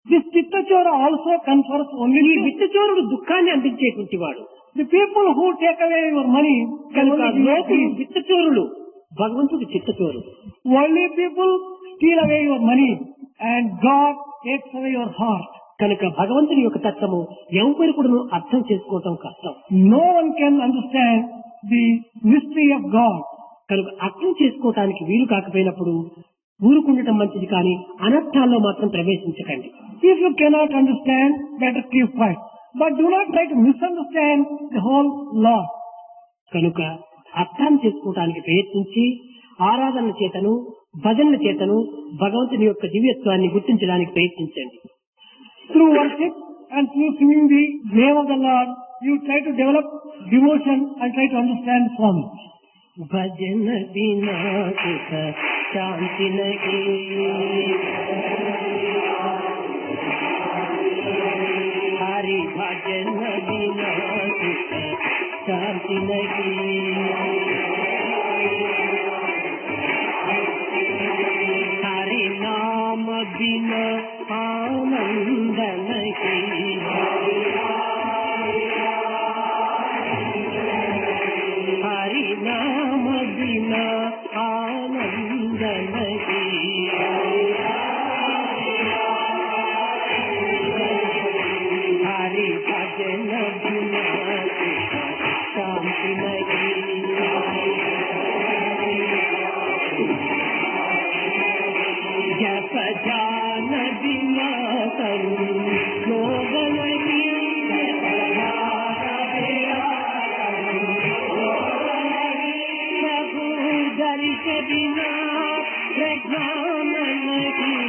This Chittachora also confers only ఈ bliss. విత్తచోరుడు దుఃఖాన్ని అందించేటువంటి వాడు. The people who take away your money can కనుక only give you లోకులు peace. విత్తచోరుడు, భగవంతుడు చిత్తచోరుడు. Worldly people steal away your money and God takes away your heart. కనుక భగవంతుని యొక్క తత్వము ఎవరు కూడా అర్థం చేసుకోవటం కష్టం. No one can understand the mystery of God. కనుక అర్థం చేసుకోవటానికి వీలు కాకపోయినప్పుడు ఊరుకుండటం మంచిది, కానీ అనర్థాల్లో మాత్రం ప్రవేశించకండి. If you cannot understand, better keep quiet. But do not try to misunderstand the whole law. కనుక అర్థం చేసుకోవటానికి ప్రయత్నించి ఆరాధన చేతను భజనల చేతను భగవంతుని యొక్క దివ్యత్వాన్ని గుర్తించడానికి ప్రయత్నించండి. Through worship and through singing the name of the Lord, you try to develop devotion and try to understand Swami. భజన బినా సుఖ శాంతి నహీ, హరి భజన బినా సుఖ శాంతి నహీ, హరి నామ బినా ఆనంద నహీ, హరి నామ బినా ఆనంద నహీ, హరి భజన బినా శాంతి నహీ, జప ధ్యాన బినా కరు యోగ నహీ, प्रभु दर्श बिना प्रज्ञान नहीं,